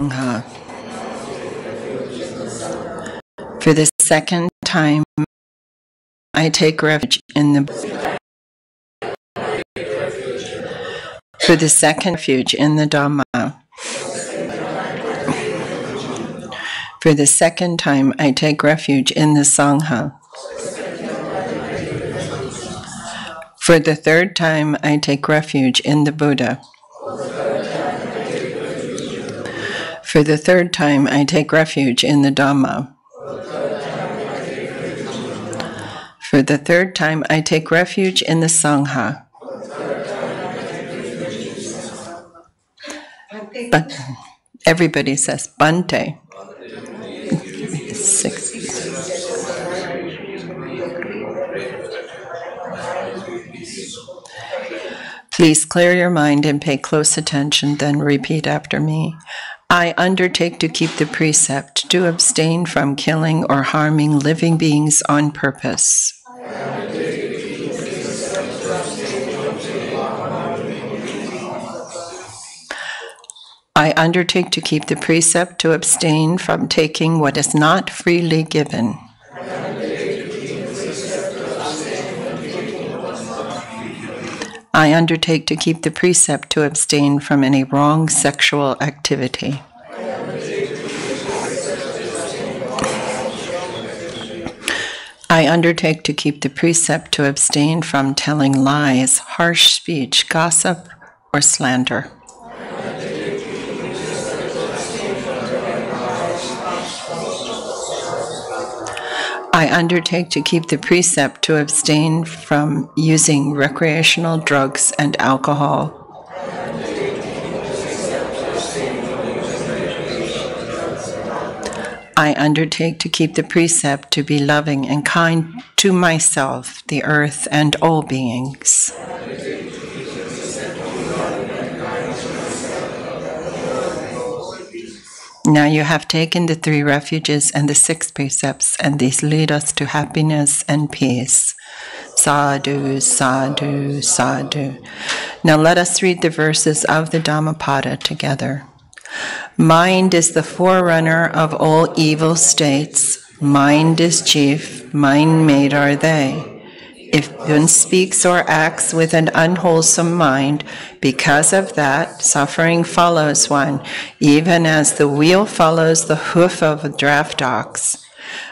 Sangha. For the second time, I take refuge in the For the second refuge in the Dhamma. For the second time, I take refuge in the Sangha. For the third time, I take refuge in the Buddha. For the third time, I take refuge in the Dhamma. For the third time, I take refuge in the Sangha. But everybody says Bhante. Six. Please clear your mind and pay close attention, then repeat after me. I undertake to keep the precept to abstain from killing or harming living beings on purpose. I undertake to keep the precept to abstain from taking what is not freely given. I undertake to keep the precept to abstain from any wrong sexual activity. I undertake to keep the precept to abstain from telling lies, harsh speech, gossip, or slander. I undertake to keep the precept to abstain from using recreational drugs and alcohol. I undertake to keep the precept to be loving and kind to myself, the earth, and all beings. Now you have taken the 3 refuges and the 6 precepts, and these lead us to happiness and peace. Sadhu, sadhu, sadhu. Now let us read the verses of the Dhammapada together. Mind is the forerunner of all evil states. Mind is chief, mind-made are they. If one speaks or acts with an unwholesome mind, because of that, suffering follows one, even as the wheel follows the hoof of a draft ox.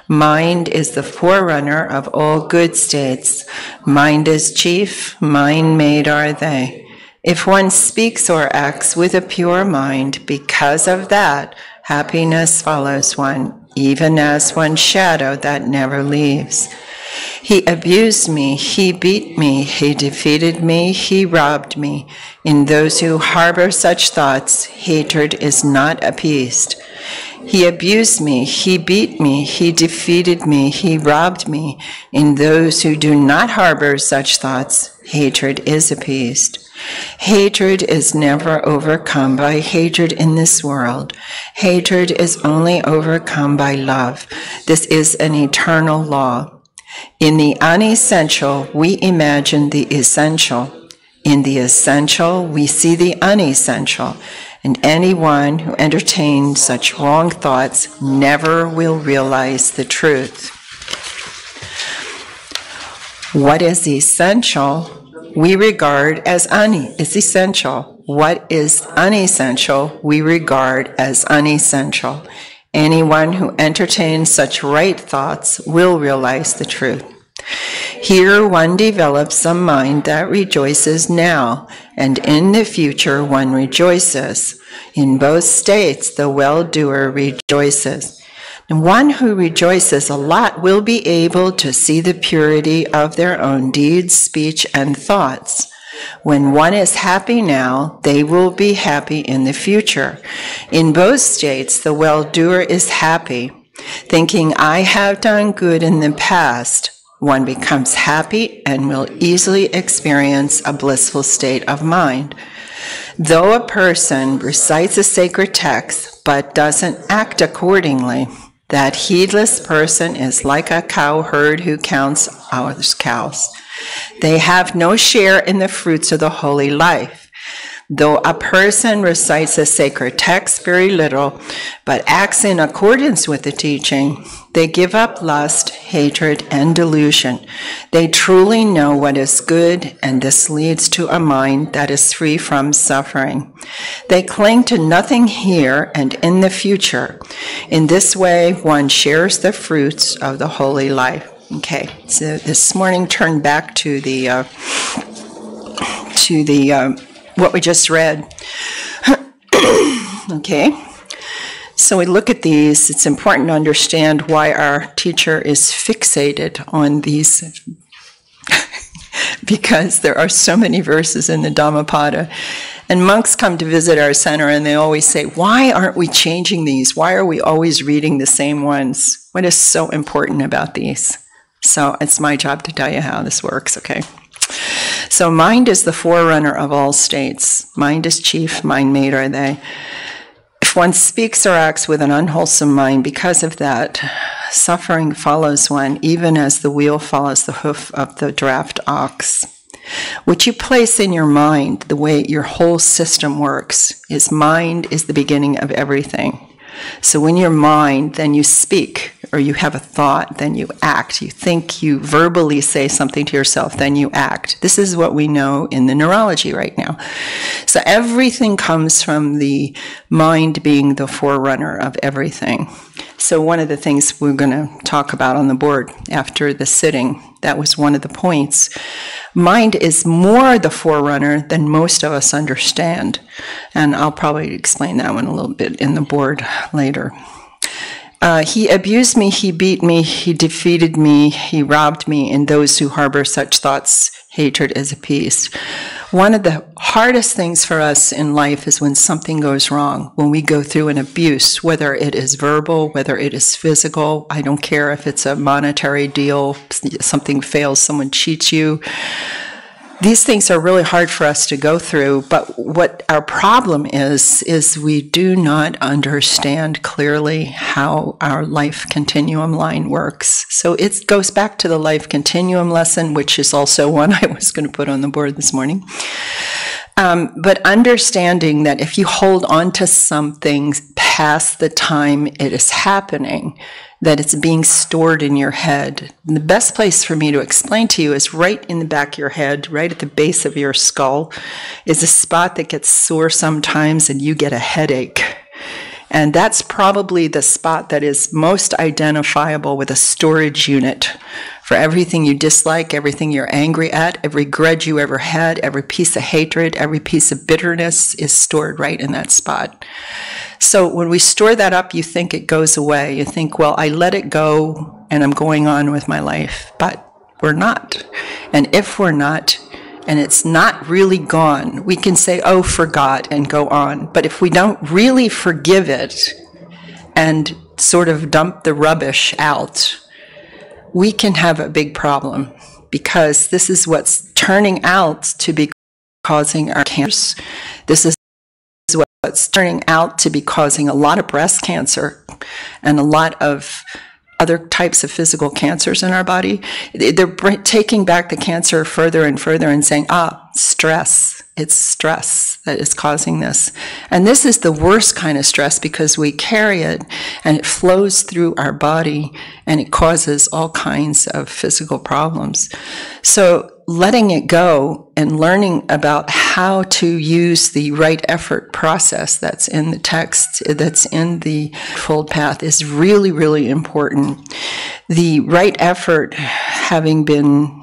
Mind is the forerunner of all good states. Mind is chief, mind-made are they. If one speaks or acts with a pure mind, because of that, happiness follows one, even as one shadow that never leaves. He abused me, he beat me, he defeated me, he robbed me. In those who harbor such thoughts, hatred is not appeased. He abused me, he beat me, he defeated me, he robbed me. In those who do not harbor such thoughts, hatred is appeased. Hatred is never overcome by hatred in this world. Hatred is only overcome by love. This is an eternal law. In the unessential, we imagine the essential. In the essential, we see the unessential. And anyone who entertains such wrong thoughts never will realize the truth. What is essential, we regard as essential. What is unessential, we regard as unessential. Anyone who entertains such right thoughts will realize the truth. Here one develops a mind that rejoices now, and in the future one rejoices. In both states the well-doer rejoices. And one who rejoices a lot will be able to see the purity of their own deeds, speech, and thoughts. When one is happy now, they will be happy in the future. In both states, the well-doer is happy. Thinking, I have done good in the past, one becomes happy and will easily experience a blissful state of mind. Though a person recites a sacred text but doesn't act accordingly, that heedless person is like a cowherd who counts others' cows. They have no share in the fruits of the holy life. Though a person recites a sacred text very little, but acts in accordance with the teaching, they give up lust, hatred, and delusion. They truly know what is good, and this leads to a mind that is free from suffering. They cling to nothing here and in the future. In this way, one shares the fruits of the holy life. Okay, so this morning turn back to the what we just read. Okay, so we look at these. It's important to understand why our teacher is fixated on these, because there are so many verses in the Dhammapada. And monks come to visit our center and they always say, why aren't we changing these? Why are we always reading the same ones? What is so important about these? So it's my job to tell you how this works, okay? So mind is the forerunner of all states. Mind is chief, mind made are they. If one speaks or acts with an unwholesome mind, because of that, suffering follows one, even as the wheel follows the hoof of the draft ox. What you place in your mind, the way your whole system works, is mind is the beginning of everything. So when you're mind, then you speak, or you have a thought, then you act. You think, you verbally say something to yourself, then you act. This is what we know in the neurology right now. So everything comes from the mind being the forerunner of everything. So one of the things we're going to talk about on the board after the sitting, that was one of the points. Mind is more the forerunner than most of us understand. And I'll probably explain that one a little bit in the board later. He abused me, he beat me, he defeated me, he robbed me, and those who harbor such thoughts, hatred is appeased. One of the hardest things for us in life is when something goes wrong, when we go through an abuse, whether it is verbal, whether it is physical. I don't care if it's a monetary deal, something fails, someone cheats you. These things are really hard for us to go through, but what our problem is we do not understand clearly how our life continuum line works. So it goes back to the life continuum lesson, which is also one I was going to put on the board this morning. But understanding that if you hold on to something past the time it is happening, that it's being stored in your head. And the best place for me to explain to you is right in the back of your head, right at the base of your skull, is a spot that gets sore sometimes and you get a headache. And that's probably the spot that is most identifiable with a storage unit for everything you dislike, everything you're angry at, every grudge you ever had, every piece of hatred, every piece of bitterness is stored right in that spot. So when we store that up, you think it goes away. You think, well, I let it go and I'm going on with my life. But we're not. And if we're not, and it's not really gone, we can say, oh, forgot, and go on. But if we don't really forgive it and sort of dump the rubbish out, we can have a big problem, because this is what's turning out to be causing our cancers. This is what's turning out to be causing a lot of breast cancer and a lot of other types of physical cancers in our body. They're taking back the cancer further and further and saying, stress. It's stress that is causing this. And this is the worst kind of stress because we carry it and it flows through our body and it causes all kinds of physical problems. So letting it go and learning about how to use the right effort process that's in the text, that's in the Fold Path, is really, really important. The right effort, having been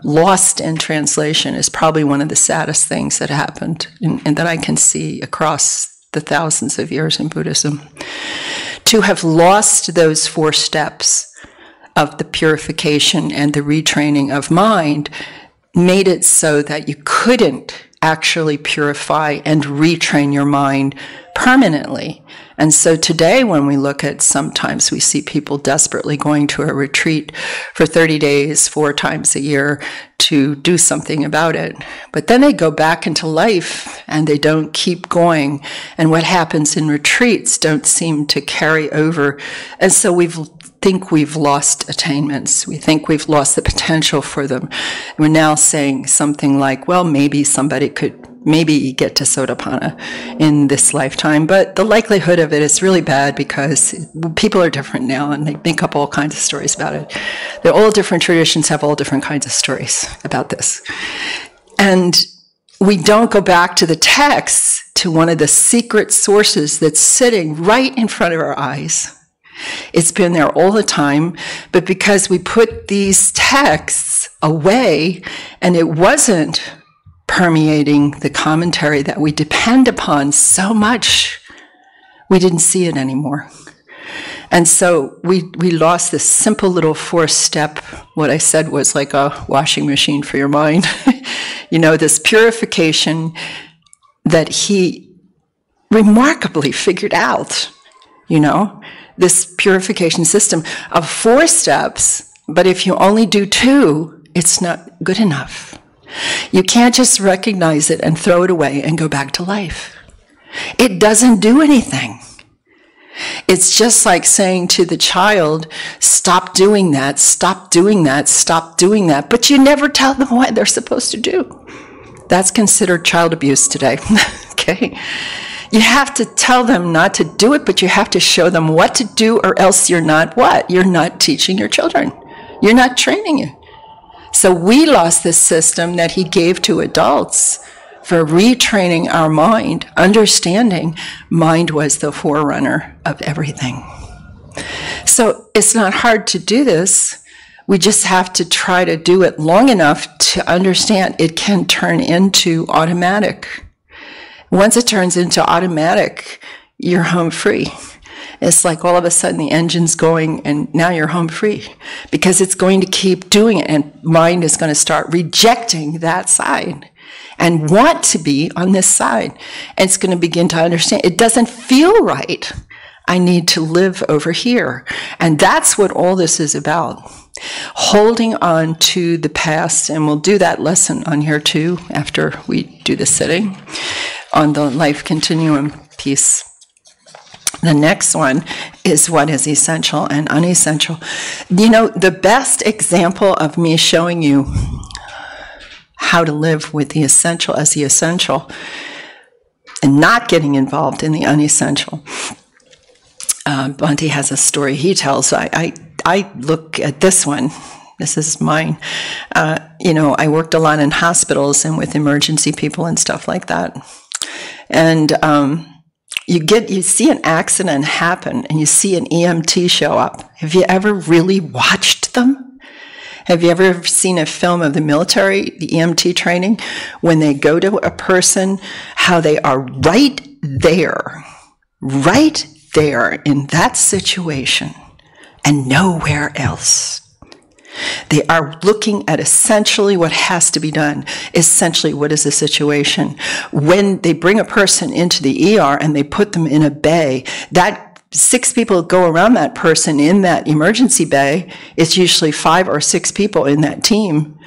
lost in translation, is probably one of the saddest things that happened and that I can see across the thousands of years in Buddhism. To have lost those 4 steps of the purification and the retraining of mind made it so that you couldn't actually purify and retrain your mind permanently. And so today when we look at, sometimes we see people desperately going to a retreat for 30 days, 4 times a year to do something about it. But then they go back into life and they don't keep going. And what happens in retreats don't seem to carry over. And so we think we've lost attainments. We think we've lost the potential for them. We're now saying something like, well, maybe somebody could maybe get to Sotapanna in this lifetime, but the likelihood of it is really bad because people are different now and they make up all kinds of stories about it. All different traditions have all different kinds of stories about this. And we don't go back to the texts, to one of the secret sources that's sitting right in front of our eyes. It's been there all the time, but because we put these texts away and it wasn't permeating the commentary that we depend upon so much, we didn't see it anymore. And so we lost this simple little 4-step, what I said was like a washing machine for your mind. You know, this purification that he remarkably figured out, you know, this purification system of 4 steps, but if you only do 2, it's not good enough. You can't just recognize it and throw it away and go back to life. It doesn't do anything. It's just like saying to the child, stop doing that, stop doing that, stop doing that, but you never tell them what they're supposed to do. That's considered child abuse today, okay? You have to tell them not to do it, but you have to show them what to do, or else you're not what? You're not teaching your children. You're not training you. So we lost this system that he gave to adults for retraining our mind, understanding mind was the forerunner of everything. So it's not hard to do this. We just have to try to do it long enough to understand it can turn into automatic. Once it turns into automatic, you're home free. It's like all of a sudden the engine's going and now you're home free because it's going to keep doing it, and mind is going to start rejecting that side and want to be on this side. And it's going to begin to understand it doesn't feel right. I need to live over here. And that's what all this is about. Holding on to the past, and we'll do that lesson on here too after we do the sitting on the life continuum piece. The next one is what is essential and unessential. You know, the best example of me showing you how to live with the essential as the essential and not getting involved in the unessential. Bhante has a story he tells. I look at this one. This is mine. You know, I worked a lot in hospitals and with emergency people and stuff like that. And you see an accident happen and you see an EMT show up. Have you ever really watched them? Have you ever seen a film of the military, the EMT training, when they go to a person, how they are right there in that situation and nowhere else? They are looking at essentially what has to be done, essentially what is the situation. When they bring a person into the ER and they put them in a bay, that 6 people go around that person in that emergency bay. It's usually 5 or 6 people in that team.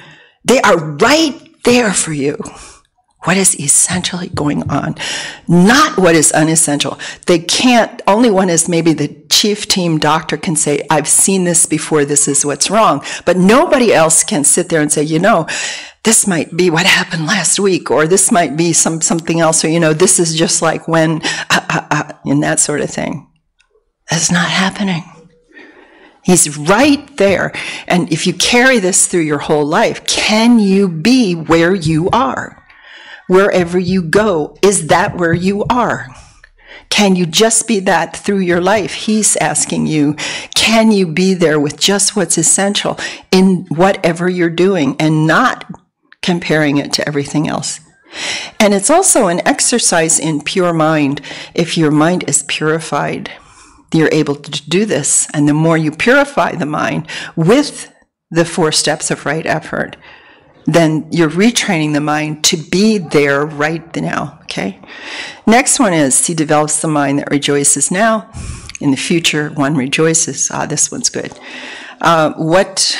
They are right there for you. What is essentially going on, not what is unessential. They can't, only one is maybe the chief team doctor can say, I've seen this before, this is what's wrong. But nobody else can sit there and say, you know, this might be what happened last week, or this might be something else, or, you know, this is just like when, and that sort of thing. That's not happening. He's right there. And if you carry this through your whole life, can you be where you are? Wherever you go, is that where you are? Can you just be that through your life? He's asking you, can you be there with just what's essential in whatever you're doing and not comparing it to everything else? And it's also an exercise in pure mind. If your mind is purified, you're able to do this. And the more you purify the mind with the 4 steps of right effort, then you're retraining the mind to be there right now, okay? Next one is, he develops the mind that rejoices now. In the future, one rejoices. This one's good. What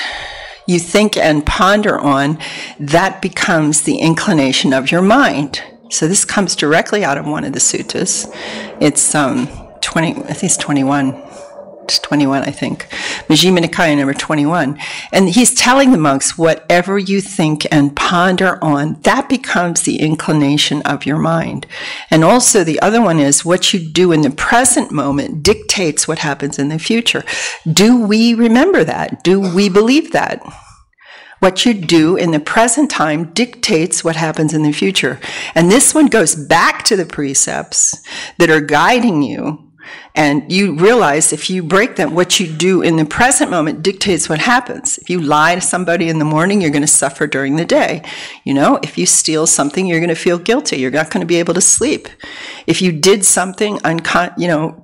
you think and ponder on, that becomes the inclination of your mind. So this comes directly out of one of the suttas. It's 20, I think it's 21. 21, I think. Majjhima Nikaya number 21. And he's telling the monks, whatever you think and ponder on, that becomes the inclination of your mind. And also the other one is, what you do in the present moment dictates what happens in the future. Do we remember that? Do we believe that? What you do in the present time dictates what happens in the future. And this one goes back to the precepts that are guiding you. And you realize if you break them, what you do in the present moment dictates what happens. If you lie to somebody in the morning, you're going to suffer during the day. You know, if you steal something, you're going to feel guilty. You're not going to be able to sleep. If you did something,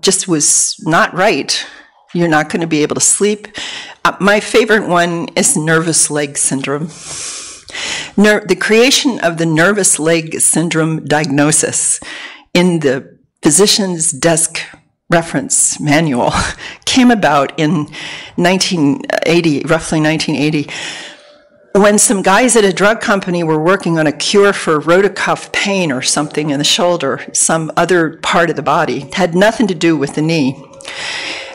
just was not right, you're not going to be able to sleep. My favorite one is nervous leg syndrome. The creation of the nervous leg syndrome diagnosis in the physician's desk reference manual came about in 1980, roughly 1980, when some guys at a drug company were working on a cure for rotacuff pain or something in the shoulder, some other part of the body, had nothing to do with the knee.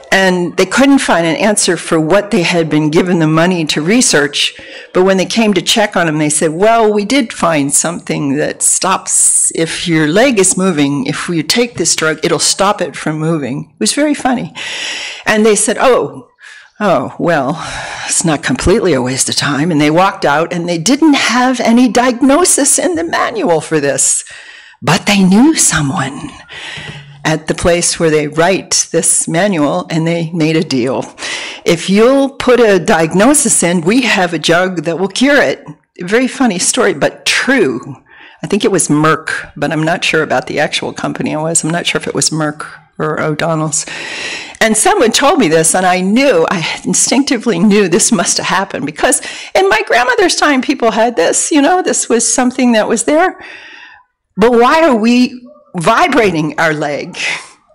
And they couldn't find an answer for what they had been given the money to research. But when they came to check on him, they said, well, we did find something that stops, if your leg is moving, if you take this drug, it'll stop it from moving. It was very funny. And they said, oh, well, it's not completely a waste of time. And they walked out, and they didn't have any diagnosis in the manual for this. But they knew someone at the place where they write this manual, and they made a deal. If you'll put a diagnosis in, we have a drug that will cure it. A very funny story, but true. I think it was Merck, but I'm not sure about the actual company it was. I'm not sure if it was Merck or O'Donnell's. And someone told me this, and I instinctively knew this must have happened, because in my grandmother's time, people had this, this was something that was there. But why are we vibrating our leg?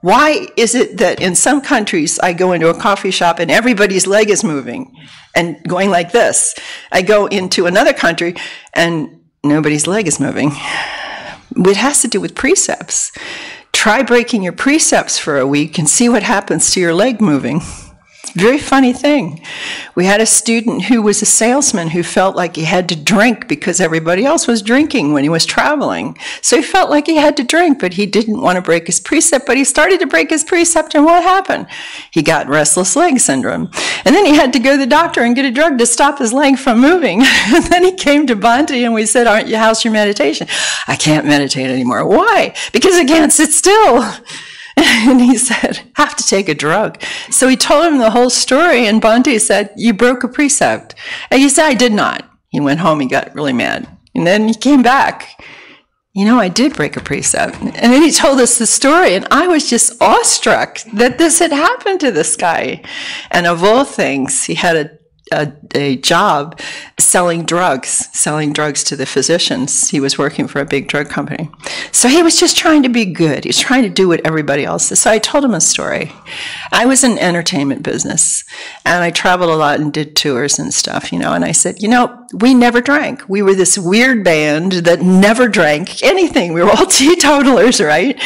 Why is it that in some countries I go into a coffee shop and everybody's leg is moving and going like this? I go into another country and nobody's leg is moving. It has to do with precepts. Try breaking your precepts for a week and see what happens to your leg moving. Very funny thing. We had a student who was a salesman who felt like he had to drink because everybody else was drinking when he was traveling. So he felt like he had to drink, but he didn't want to break his precept. But he started to break his precept, and what happened? He got restless leg syndrome. And then he had to go to the doctor and get a drug to stop his leg from moving. And then he came to Bhante, and we said, how's your meditation? I can't meditate anymore. Why? Because I can't sit still. And he said, I have to take a drug. So he told him the whole story, and Bhante said, you broke a precept. And he said, I did not. He went home, he got really mad. And then he came back. I did break a precept. And then he told us the story, and I was just awestruck that this had happened to this guy. And of all things, he had a job selling drugs to the physicians. He was working for a big drug company. So he was just trying to be good. He was trying to do what everybody else did. So I told him a story. I was in entertainment business, and I traveled a lot and did tours and stuff, and I said, we never drank. We were this weird band that never drank anything. We were all teetotalers, right?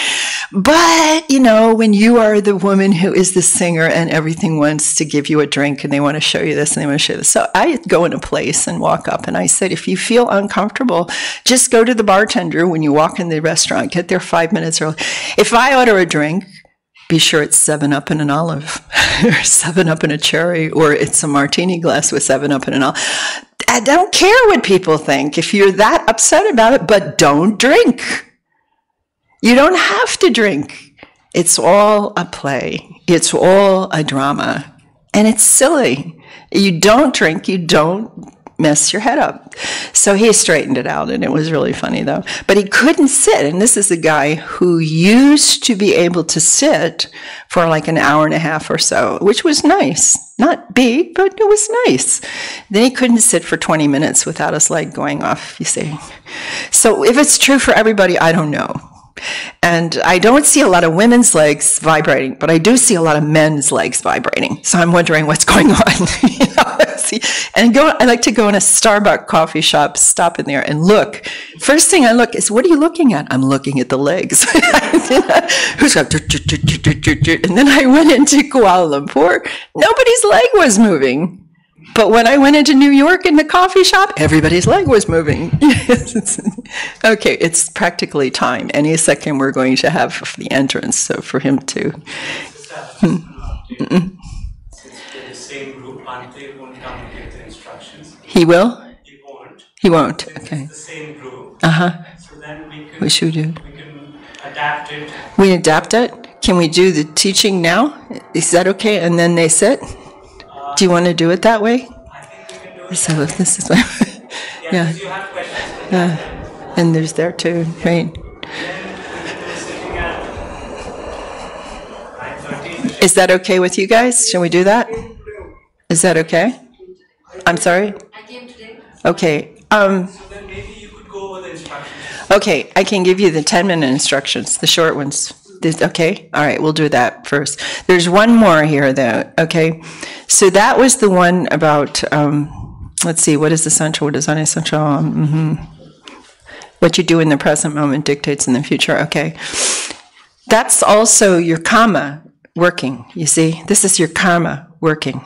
But, when you are the woman who is the singer and everything wants to give you a drink and they want to show you this and they want to show you this. So I go in a place and walk up, and I said, if you feel uncomfortable, just go to the bartender when you walk in the restaurant. Get there 5 minutes early. If I order a drink, be sure it's 7-Up and an olive, or 7-Up and a cherry, or it's a martini glass with 7-Up and an olive. I don't care what people think if you're that upset about it, but don't drink. You don't have to drink. It's all a play. It's all a drama. And it's silly. You don't drink, you don't mess your head up. So he straightened it out, and it was really funny, though. But he couldn't sit, and this is a guy who used to be able to sit for like an hour and a half or so, which was nice. Not big, but it was nice. Then he couldn't sit for 20 minutes without his leg going off, you see. So if it's true for everybody, I don't know. And I don't see a lot of women's legs vibrating, but I do see a lot of men's legs vibrating. So I'm wondering what's going on. And I like to go in a Starbucks coffee shop, stop in there and look. First thing I look is, what are you looking at? I'm looking at the legs. And then I went into Kuala Lumpur, nobody's leg was moving. But when I went into New York in the coffee shop, everybody's leg was moving. Okay, it's practically time. Any second we're going to have the entrance, so for him to... The same group, Bhante won't come and give the instructions. He will? He won't. He won't, Since okay. it's the same group. So then What should we do? We can adapt it. We adapt it? Can we do the teaching now? Is that okay? And then they sit? Do you want to do it that way? I think we can do it. So if this is Yeah. You have questions. And there's there too, right? Is that okay with you guys? Shall we do that? Is that okay? I'm sorry? I came today. Okay. So then maybe you could go over the instructions. Okay, I can give you the 10-minute instructions, the short ones. Okay? All right, we'll do that first. There's one more here, though, okay? So that was the one about, let's see, what is essential, what is unessential? What you do in the present moment dictates in the future, okay? That's also your karma working, you see? This is your karma working.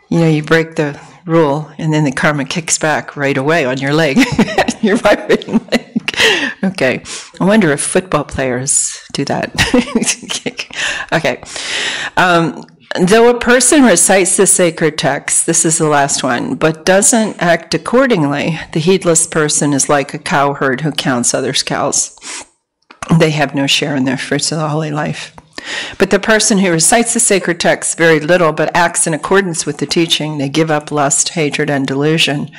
You know, you break the rule, and then the karma kicks back right away on your leg, your vibrating leg. Okay, I wonder if football players do that. Okay. Though a person recites the sacred text, this is the last one, but doesn't act accordingly, the heedless person is like a cowherd who counts others' cows. They have no share in the fruits of the holy life. But the person who recites the sacred text very little but acts in accordance with the teaching, they give up lust, hatred, and delusion.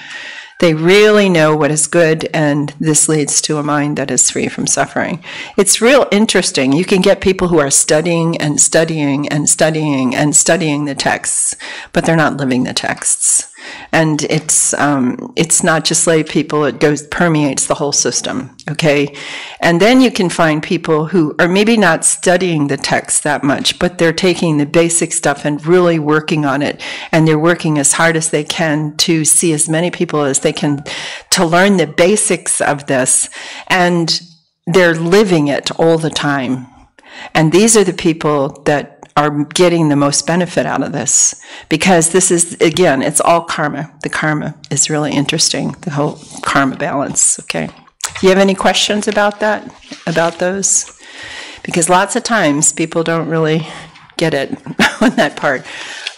They really know what is good, and this leads to a mind that is free from suffering. It's real interesting. You can get people who are studying and studying and studying and studying the texts, but they're not living the texts. And it's not just lay people, it permeates the whole system, okay? And then you can find people who are maybe not studying the text that much, but they're taking the basic stuff and really working on it, and they're working as hard as they can to see as many people as they can to learn the basics of this, and they're living it all the time. And these are the people that are getting the most benefit out of this, because this is, again, it's all karma. The karma is really interesting, the whole karma balance, okay? Do you have any questions about that, about those? Because lots of times people don't really get it on that part.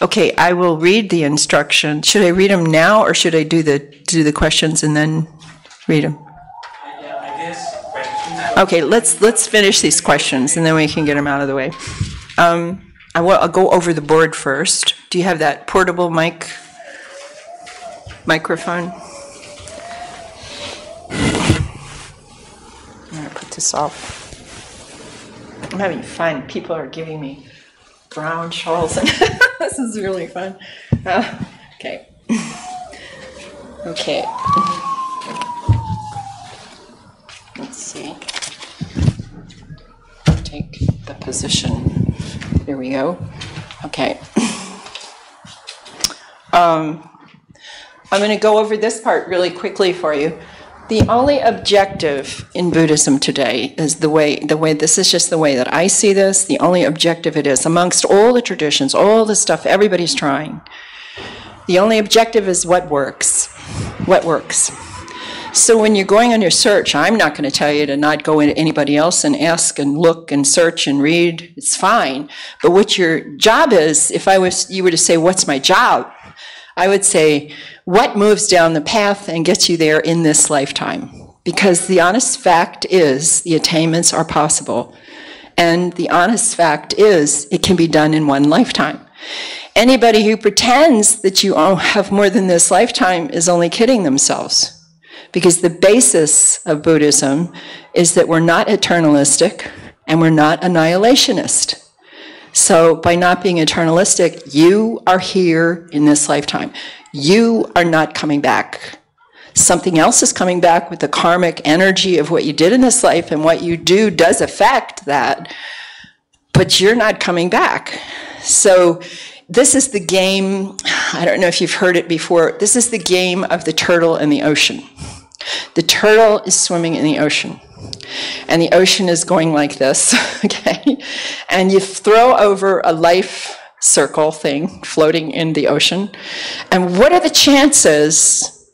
Okay, I will read the instructions. Should I read them now, or should I do the questions and then read them? Yeah, I guess questions. Okay, let's finish these questions, and then we can get them out of the way. I'll go over the board first. Do you have that portable microphone? I'm going to put this off. I'm having fun. People are giving me brown shawls. This is really fun. Okay. Okay. Let's see. Take the position. There we go. Okay. I'm going to go over this part really quickly for you. The only objective in Buddhism today is the way this is just the way that I see this. The only objective it is amongst all the traditions, all the stuff everybody's trying. The only objective is what works. What works. So when you're going on your search, I'm not going to tell you to not go into anybody else and ask and look and search and read. It's fine. But what your job is, if you were to say, what's my job? I would say, what moves down the path and gets you there in this lifetime? Because the honest fact is the attainments are possible. And the honest fact is it can be done in one lifetime. Anybody who pretends that you have more than this lifetime is only kidding themselves. Because the basis of Buddhism is that we're not eternalistic and we're not annihilationist. So by not being eternalistic, you are here in this lifetime. You are not coming back. Something else is coming back with the karmic energy of what you did in this life, and what you do does affect that, but you're not coming back. So this is the game, I don't know if you've heard it before, this is the game of the turtle in the ocean. The turtle is swimming in the ocean. And the ocean is going like this, okay? And you throw over a life circle thing floating in the ocean. And what are the chances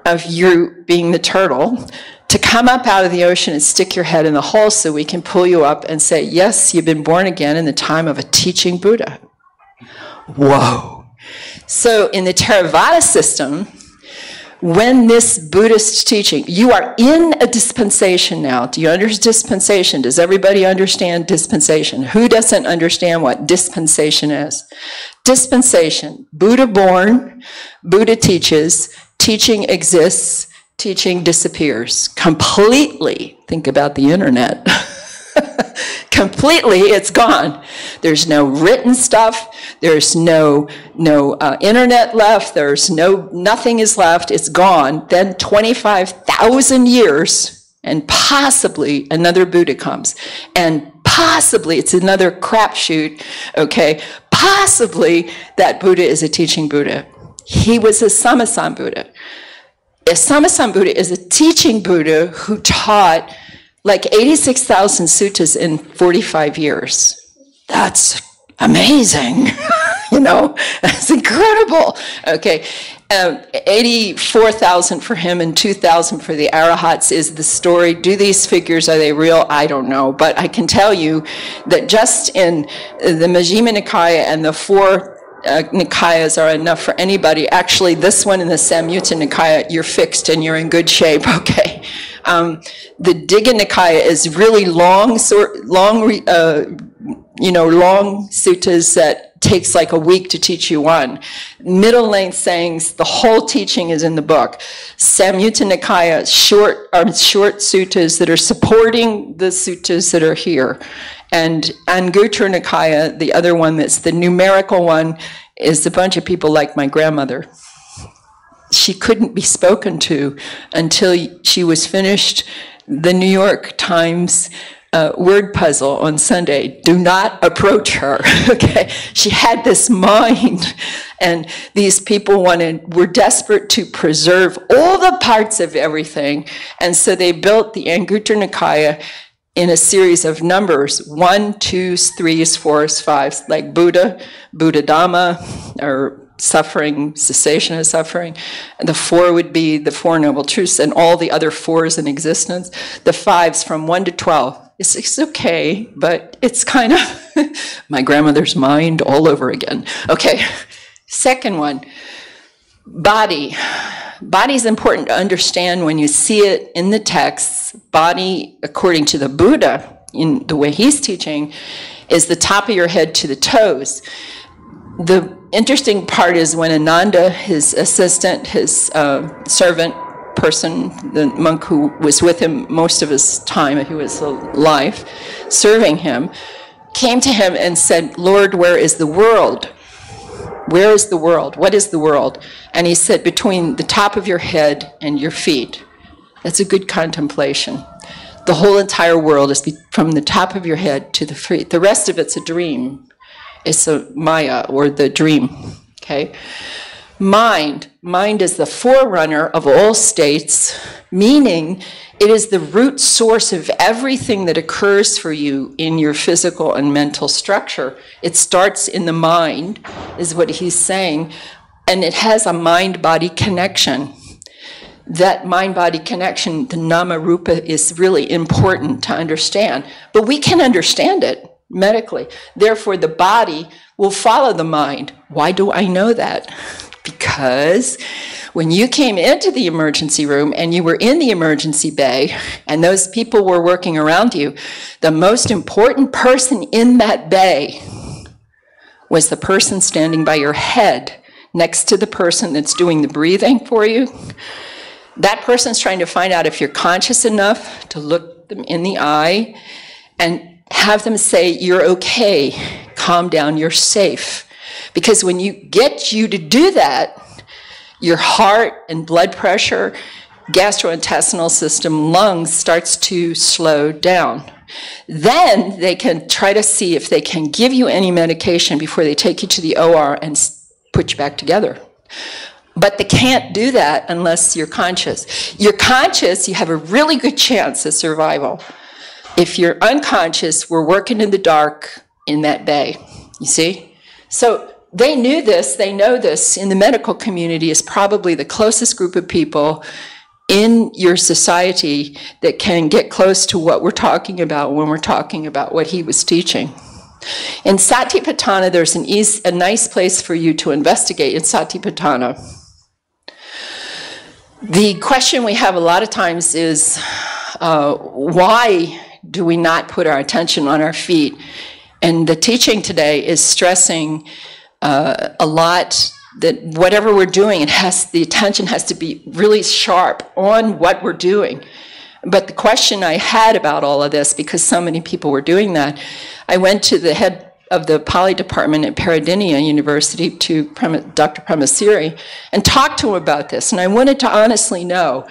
of you being the turtle to come up out of the ocean and stick your head in the hole so we can pull you up and say, yes, you've been born again in the time of a teaching Buddha? Whoa. So in the Theravada system, when this Buddhist teaching, you are in a dispensation now. Do you understand dispensation? Does everybody understand dispensation? Who doesn't understand what dispensation is? Dispensation, Buddha born, Buddha teaches, teaching exists, teaching disappears. Completely, think about the internet. Completely, it's gone. There's no written stuff. There's no internet left. There's nothing is left. It's gone. Then 25,000 years, and possibly another Buddha comes, and possibly it's another crapshoot. Okay, possibly that Buddha is a teaching Buddha. He was a Samasan Buddha. A Samasan Buddha is a teaching Buddha who taught like 86,000 suttas in 45 years. That's amazing. You know, that's incredible. Okay, 84,000 for him and 2,000 for the Arahats is the story. Do these figures, are they real? I don't know. But I can tell you that just in the Majjhima Nikaya and the four Nikayas are enough for anybody. Actually, this one in the Samyutta Nikaya, you're fixed and you're in good shape, okay? The Digha Nikaya is really long suttas that takes like a week to teach you one. Middle length sayings, the whole teaching is in the book. Samyutta Nikaya, short suttas that are supporting the suttas that are here. And Anguttara Nikaya, the other one that's the numerical one, is a bunch of people like my grandmother. She couldn't be spoken to until she was finished the New York Times word puzzle on Sunday. Do not approach her, okay? She had this mind, and these people were desperate to preserve all the parts of everything, and so they built the Anguttara Nikaya in a series of numbers, 1, 2s, 3s, 4s, 5s, like Buddha, Buddha Dhamma, or suffering, cessation of suffering. And the 4 would be the Four Noble Truths and all the other 4s in existence. The 5s from 1 to 12. It's okay, but it's kind of my grandmother's mind all over again. Okay, second one, body. Body is important to understand when you see it in the texts. Body, according to the Buddha, in the way he's teaching, is the top of your head to the toes. The interesting part is when Ananda, his assistant, his servant person, the monk who was with him most of his time, he was alive, serving him, came to him and said, Lord, where is the world? Where is the world? What is the world? And he said, between the top of your head and your feet. That's a good contemplation. The whole entire world is from the top of your head to the feet. The rest of it's a dream. It's a maya, or the dream, okay? Mind is the forerunner of all states, meaning it is the root source of everything that occurs for you in your physical and mental structure. It starts in the mind, is what he's saying, and it has a mind-body connection. That mind-body connection, the nama-rupa, is really important to understand, but we can understand it medically. Therefore, the body will follow the mind. Why do I know that? Because when you came into the emergency room and you were in the emergency bay and those people were working around you, the most important person in that bay was the person standing by your head next to the person that's doing the breathing for you. That person's trying to find out if you're conscious enough to look them in the eye and have them say, you're okay, calm down, you're safe. Because when you get you to do that, your heart and blood pressure, gastrointestinal system, lungs starts to slow down. Then they can try to see if they can give you any medication before they take you to the OR and put you back together. But they can't do that unless you're conscious. You're conscious, you have a really good chance of survival. If you're unconscious, we're working in the dark in that bay, you see? So they knew this, they know this. In the medical community is probably the closest group of people in your society that can get close to what we're talking about when we're talking about what he was teaching. In Satipatthana, there's a nice place for you to investigate in Satipatthana. The question we have a lot of times is, why do we not put our attention on our feet? And the teaching today is stressing a lot that whatever we're doing, the attention has to be really sharp on what we're doing. But the question I had about all of this, because so many people were doing that, I went to the head of the Pali department at Peradeniya University, to Dr. Premasiri, and talked to him about this. And I wanted to honestly know,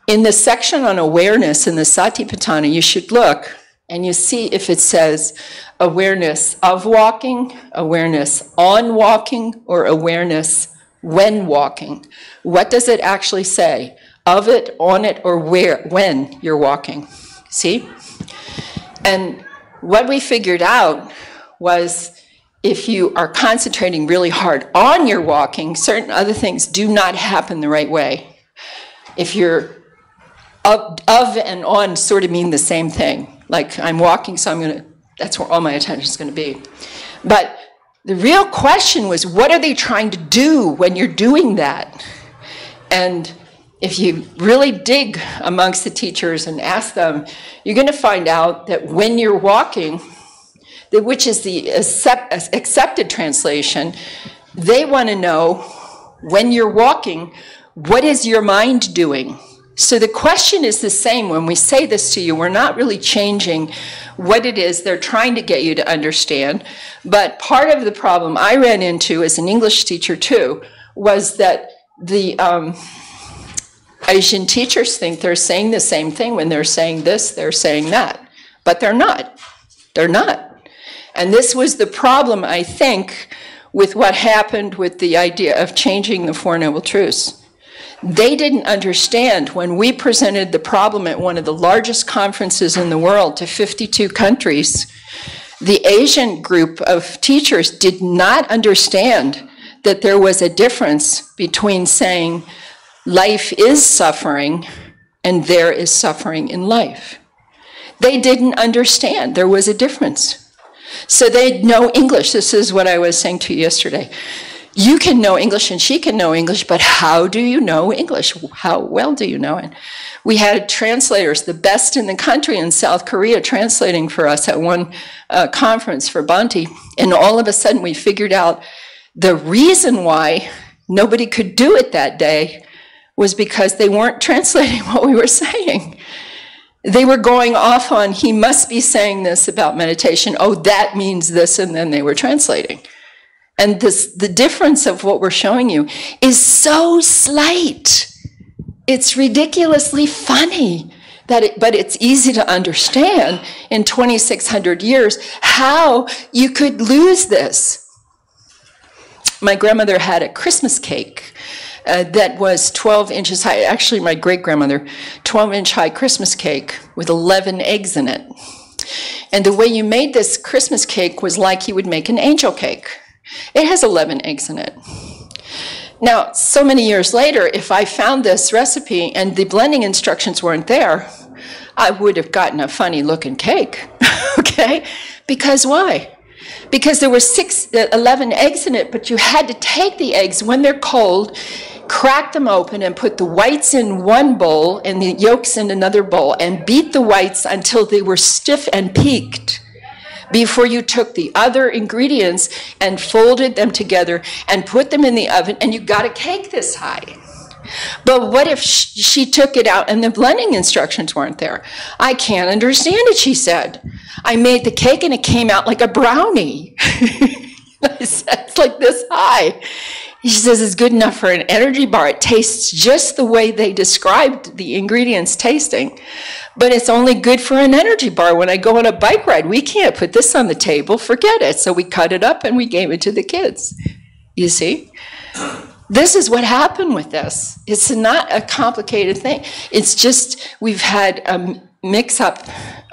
in the section on awareness in the Satipatthana, you should look and you see if it says awareness of walking, awareness on walking, or awareness when walking. What does it actually say? Of it, on it, or when you're walking. See? And what we figured out was if you are concentrating really hard on your walking, certain other things do not happen the right way. If you're of and on sort of mean the same thing. Like, I'm walking, so that's where all my attention is going to be. But the real question was, what are they trying to do when you're doing that? And if you really dig amongst the teachers and ask them, you're going to find out that when you're walking, which is the accepted translation, they want to know, when you're walking, what is your mind doing? So the question is the same when we say this to you. We're not really changing what it is they're trying to get you to understand. But part of the problem I ran into as an English teacher too was that the Asian teachers think they're saying the same thing. When they're saying this, they're saying that. But they're not. They're not. And this was the problem, I think, with what happened with the idea of changing the Four Noble Truths. They didn't understand when we presented the problem at one of the largest conferences in the world to 52 countries. The Asian group of teachers did not understand that there was a difference between saying life is suffering and there is suffering in life. They didn't understand there was a difference. So they know English. This is what I was saying to you yesterday. You can know English and she can know English, but how do you know English? How well do you know it? We had translators, the best in the country in South Korea, translating for us at one conference for Bhante, and all of a sudden we figured out the reason why nobody could do it that day was because they weren't translating what we were saying. They were going off on, he must be saying this about meditation, oh, that means this, and then they were translating. And the difference of what we're showing you is so slight. It's ridiculously funny, but it's easy to understand in 2,600 years how you could lose this. My grandmother had a Christmas cake that was 12 inches high. Actually, my great-grandmother, 12-inch high Christmas cake with 11 eggs in it. And the way you made this Christmas cake was like you would make an angel cake. It has 11 eggs in it. Now, so many years later, if I found this recipe and the blending instructions weren't there, I would have gotten a funny-looking cake, okay? Because why? Because there were 11 eggs in it, but you had to take the eggs when they're cold, crack them open, and put the whites in one bowl and the yolks in another bowl, and beat the whites until they were stiff and peaked, before you took the other ingredients and folded them together and put them in the oven, and you got a cake this high. But what if she took it out and the blending instructions weren't there? I can't understand it, she said. I made the cake and it came out like a brownie. I said, it's like this high. She says it's good enough for an energy bar. It tastes just the way they described the ingredients tasting, but it's only good for an energy bar. When I go on a bike ride, we can't put this on the table, forget it. So we cut it up and we gave it to the kids, you see? This is what happened with this. It's not a complicated thing. It's just we've had a mix-up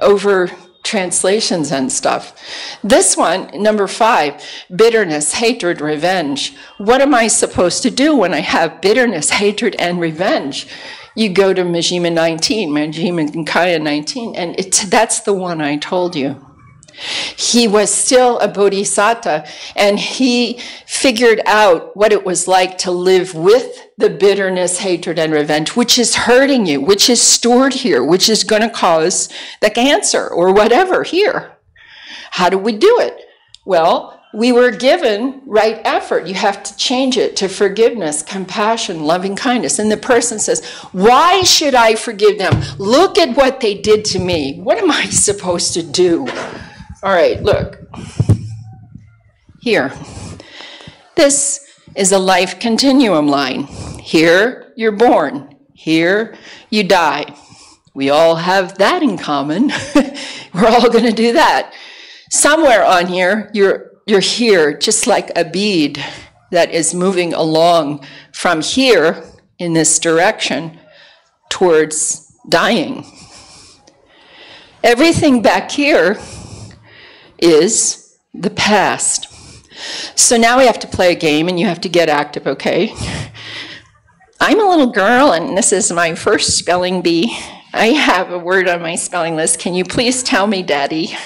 over translations and stuff. This one, number 5, bitterness, hatred, revenge. What am I supposed to do when I have bitterness, hatred, and revenge? You go to Majjhima 19, Majjhima Nikaya 19, and that's the one I told you. He was still a bodhisattva, and he figured out what it was like to live with the bitterness, hatred, and revenge, which is hurting you, which is stored here, which is going to cause the cancer or whatever here. How do we do it? Well, we were given right effort. You have to change it to forgiveness, compassion, loving kindness. And the person says, why should I forgive them? Look at what they did to me. What am I supposed to do? All right, look. Here. This is a life continuum line. Here, you're born. Here, you die. We all have that in common. We're all going to do that. Somewhere on here, you're here, just like a bead that is moving along from here in this direction towards dying. Everything back here is the past. So now we have to play a game, and you have to get active, okay? I'm a little girl, and this is my first spelling bee. I have a word on my spelling list. Can you please tell me, Daddy,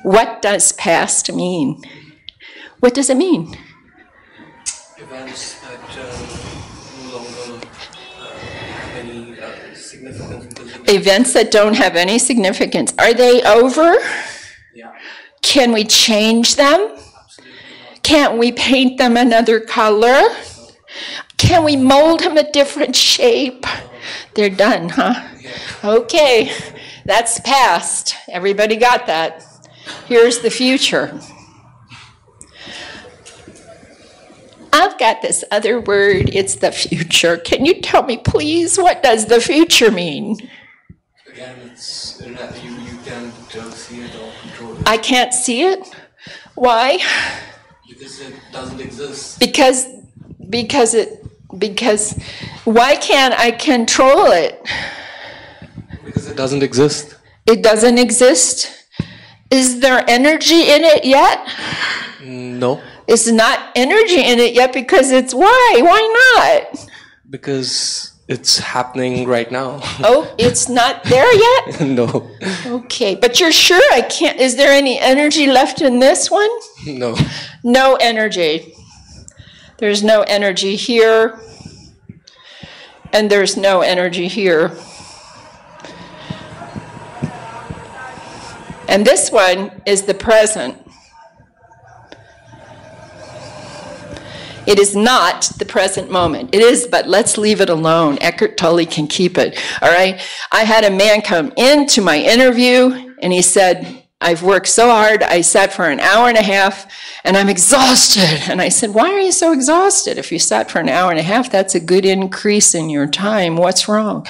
what does past mean? What does it mean? Events that no longer have any significance. Events that don't have any significance. Are they over? Yeah. Can we change them? Absolutely not. Can't we paint them another color? Can we mold them a different shape? They're done, huh? Yeah. Okay, that's past. Everybody got that. Here's the future. I've got this other word. It's the future. Can you tell me, please, what does the future mean? Again, it's you can't see it or control it. I can't see it? Why? Because it doesn't exist. Because why can't I control it? Because it doesn't exist. It doesn't exist? Is there energy in it yet? No. It's not energy in it yet because it's why? Why not? Because it's happening right now. Oh, it's not there yet? No. Okay, but you're sure I can't? Is there any energy left in this one? No. No energy. There's no energy here, and there's no energy here. And this one is the present. It is not the present moment. It is, but let's leave it alone. Eckhart Tolle can keep it, all right? I had a man come into my interview, and he said, I've worked so hard, I sat for an hour and a half, and I'm exhausted. And I said, why are you so exhausted? If you sat for an hour and a half, that's a good increase in your time. What's wrong?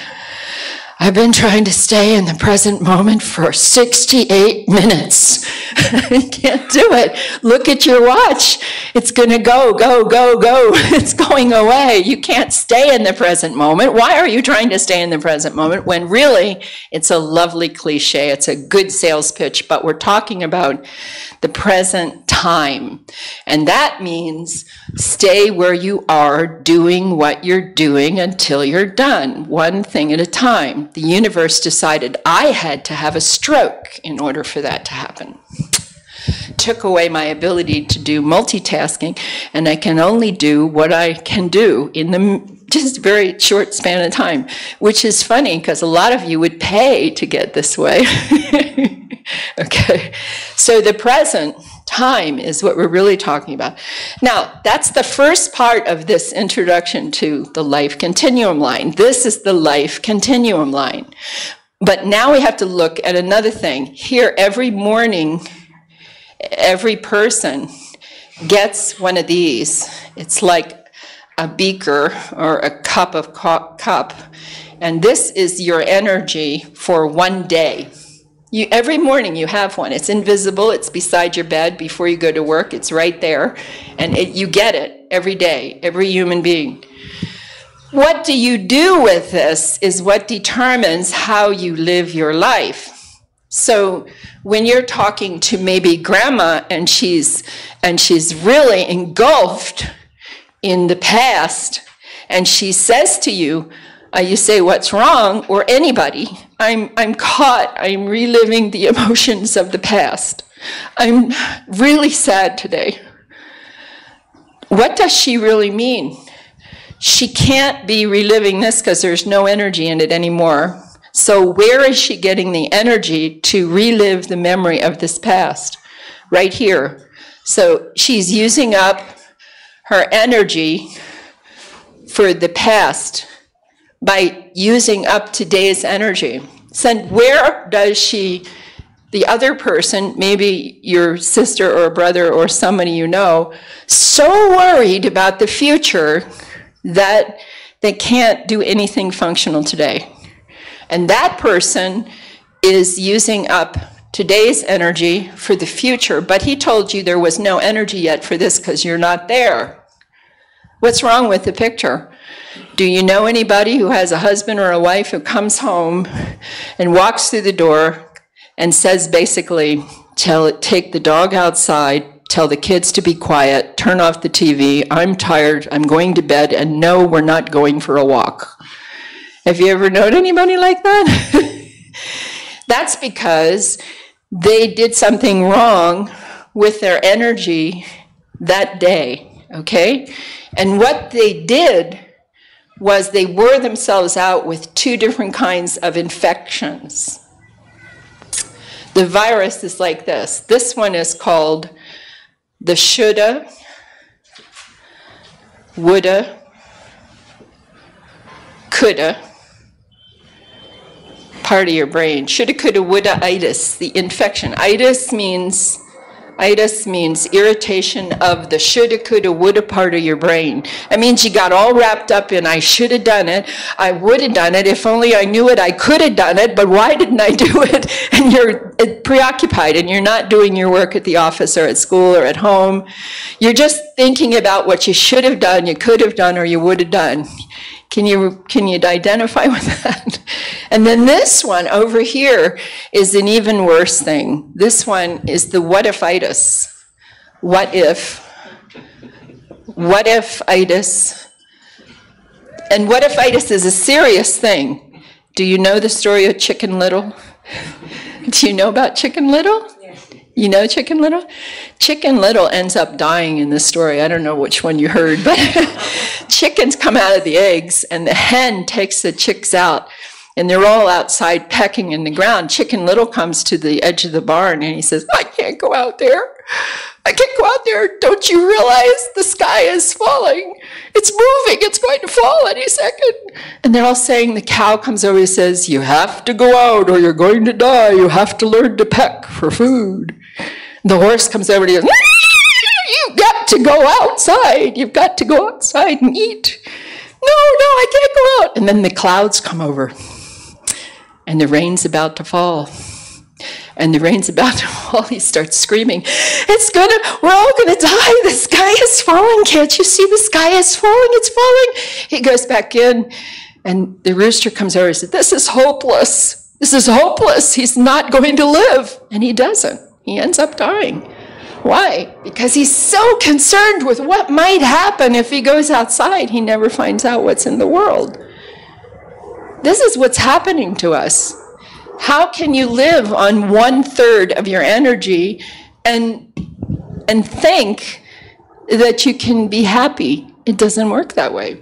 I've been trying to stay in the present moment for 68 minutes. I can't do it. Look at your watch. It's going to go. It's going away. You can't stay in the present moment. Why are you trying to stay in the present moment when really it's a lovely cliche? It's a good sales pitch, but we're talking about the present time. And that means stay where you are doing what you're doing until you're done, one thing at a time. The universe decided I had to have a stroke in order for that to happen. Took away my ability to do multitasking, and I can only do what I can do in the just very short span of time, which is funny because a lot of you would pay to get this way. Okay, so the present time is what we're really talking about. Now, that's the first part of this introduction to the life continuum line. This is the life continuum line. But now we have to look at another thing. Here, every morning, every person gets one of these. It's like a beaker or a cup of cup. And this is your energy for one day. Every morning you have one. It's invisible. It's beside your bed before you go to work. It's right there. And you get it. every day, every human being. What do you do with this is what determines how you live your life. So when you're talking to maybe grandma and she's really engulfed in the past, and she says to you, you say, what's wrong? Or anybody, I'm caught, I'm reliving the emotions of the past. I'm really sad today. What does she really mean? She can't be reliving this because there's no energy in it anymore. So where is she getting the energy to relive the memory of this past? Right here. So she's using up her energy for the past by using up today's energy. So where does she, the other person, maybe your sister or brother or somebody you know, so worried about the future that they can't do anything functional today. And that person is using up today's energy for the future, but he told you there was no energy yet for this because you're not there. What's wrong with the picture? Do you know anybody who has a husband or a wife who comes home and walks through the door and says basically, take the dog outside, tell the kids to be quiet, turn off the TV, I'm tired, I'm going to bed, and no, we're not going for a walk? Have you ever known anybody like that? That's because they did something wrong with their energy that day, okay? And what they did was they wore themselves out with two different kinds of infections. The virus is like this. This one is called the shoulda, woulda, coulda part of your brain. Shoulda, coulda, woulda, itis, the infection. Itis means irritation of the shoulda, coulda, woulda part of your brain. It means you got all wrapped up in I should have done it, I would have done it, if only I knew it, I could have done it, but why didn't I do it? And you're preoccupied and you're not doing your work at the office or at school or at home. You're just thinking about what you should have done, you could have done, or you would have done. Can you identify with that? And then this one over here is an even worse thing. This one is the what-if-itis. What if? What-if-itis. And what-if-itis is a serious thing. Do you know the story of Chicken Little? Do you know about Chicken Little? You know Chicken Little? Chicken Little ends up dying in this story. I don't know which one you heard, but chickens come out of the eggs, and the hen takes the chicks out, and they're all outside pecking in the ground. Chicken Little comes to the edge of the barn, and he says, I can't go out there. I can't go out there. Don't you realize the sky is falling? It's moving. It's going to fall any second. And they're all saying, the cow comes over and says, you have to go out or you're going to die. You have to learn to peck for food. And the horse comes over and he goes, you've got to go outside. You've got to go outside and eat. No, I can't go out. And then the clouds come over and the rain's about to fall. And the rain's about to fall. He starts screaming, we're all gonna die. The sky is falling. Can't you see the sky is falling? It's falling. He goes back in, and the rooster comes over and says, this is hopeless. This is hopeless. He's not going to live. And he doesn't. He ends up dying. Why? Because he's so concerned with what might happen if he goes outside. He never finds out what's in the world. This is what's happening to us. How can you live on 1/3 of your energy and think that you can be happy? It doesn't work that way.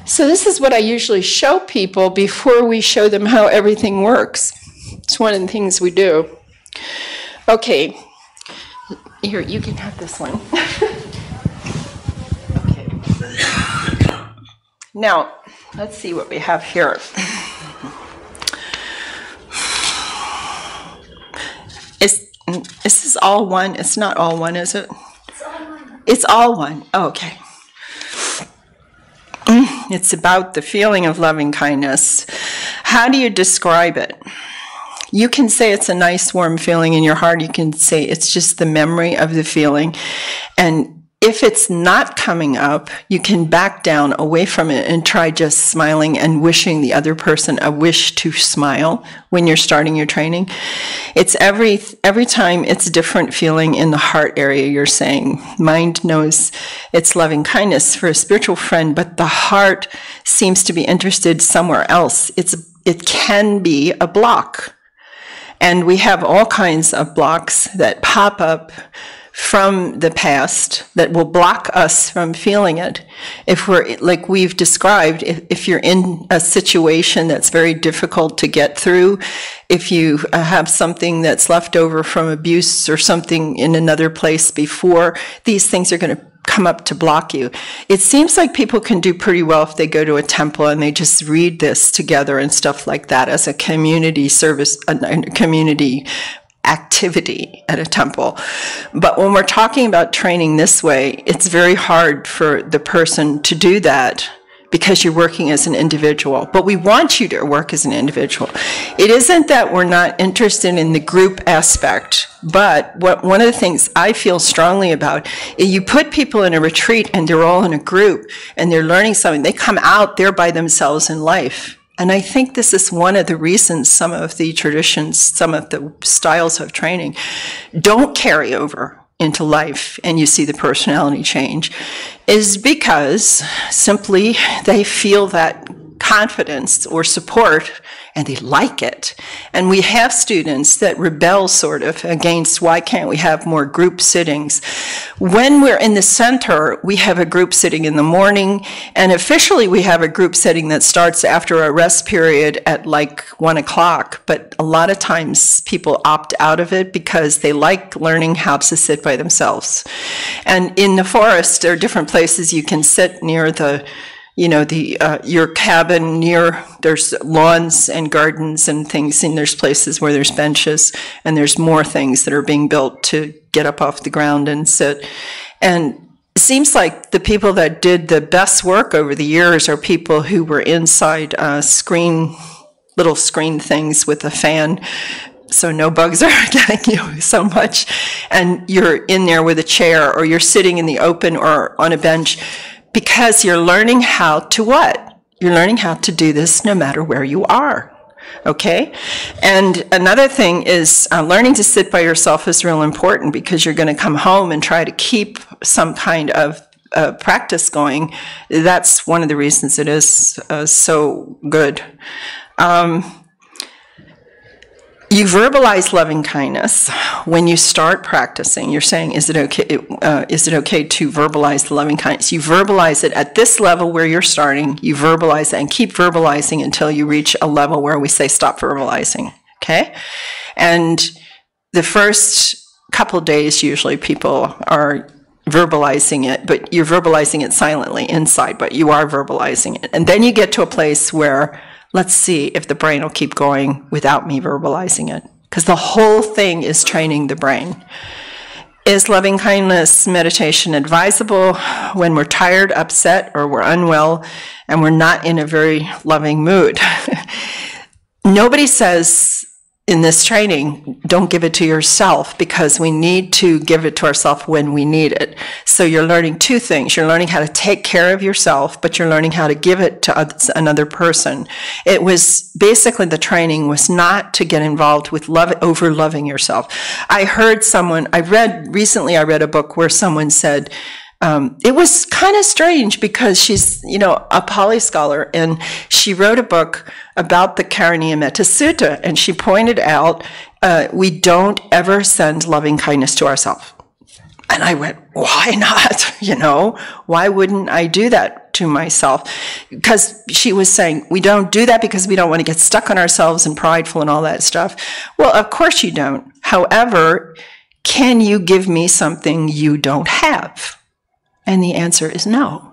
So this is what I usually show people before we show them how everything works. It's one of the things we do. Okay, here, you can have this one. Okay. Now, let's see what we have here. Is this all one? It's not all one, is it? It's all one. It's all one. Oh, okay. It's about the feeling of loving kindness. How do you describe it? You can say it's a nice warm feeling in your heart. You can say it's just the memory of the feeling. And if it's not coming up, you can back down away from it and try just smiling and wishing the other person a wish to smile when you're starting your training. It's every time it's a different feeling in the heart area you're saying. Mind knows it's loving kindness for a spiritual friend, but the heart seems to be interested somewhere else. It can be a block. And we have all kinds of blocks that pop up from the past that will block us from feeling it. If we're, like we've described, if you're in a situation that's very difficult to get through, if you have something that's left over from abuse or something in another place before, these things are going to come up to block you. It seems like people can do pretty well if they go to a temple and they just read this together and stuff like that as a community service, a community activity at a temple. But when we're talking about training this way, it's very hard for the person to do that because you're working as an individual. But we want you to work as an individual. It isn't that we're not interested in the group aspect, but one of the things I feel strongly about is you put people in a retreat and they're all in a group and they're learning something. They come out, they're by themselves in life. And I think this is one of the reasons some of the traditions, some of the styles of training don't carry over into life and you see the personality change, is because simply they feel that confidence or support and they like it. And we have students that rebel sort of against why can't we have more group sittings. When we're in the center, we have a group sitting in the morning, and officially we have a group sitting that starts after a rest period at like 1 o'clock, but a lot of times people opt out of it because they like learning how to sit by themselves. And in the forest, there are different places you can sit near the your cabin, there's lawns and gardens and things, and there's places where there's benches, and there's more things that are being built to get up off the ground and sit. And it seems like the people that did the best work over the years are people who were inside little screen things with a fan, so no bugs are getting you so much, and you're in there with a chair, or you're sitting in the open or on a bench, because you're learning how to what? You're learning how to do this no matter where you are, okay? And another thing is learning to sit by yourself is real important, because you're going to come home and try to keep some kind of practice going. That's one of the reasons it is so good. You verbalize loving kindness when you start practicing. You're saying, is it okay to verbalize the loving kindness? You verbalize it at this level where you're starting. You verbalize it and keep verbalizing until you reach a level where we say stop verbalizing, okay? And the first couple days, usually people are verbalizing it, but you're verbalizing it silently inside, but you are verbalizing it. And then you get to a place where, let's see if the brain will keep going without me verbalizing it. Because the whole thing is training the brain. Is loving kindness meditation advisable when we're tired, upset, or we're unwell, and we're not in a very loving mood? Nobody says in this training, don't give it to yourself, because we need to give it to ourselves when we need it. So you're learning two things. You're learning how to take care of yourself, but you're learning how to give it to another person. It was basically, the training was not to get involved with over-loving yourself. I recently read a book where someone said, it was kind of strange because she's, a Pali scholar, and she wrote a book about the Karaniya Metta Sutta, and she pointed out we don't ever send loving kindness to ourselves. And I went, why not? Why wouldn't I do that to myself? Because she was saying, we don't do that because we don't want to get stuck on ourselves and prideful and all that stuff. Well, of course you don't. However, can you give me something you don't have? And the answer is no.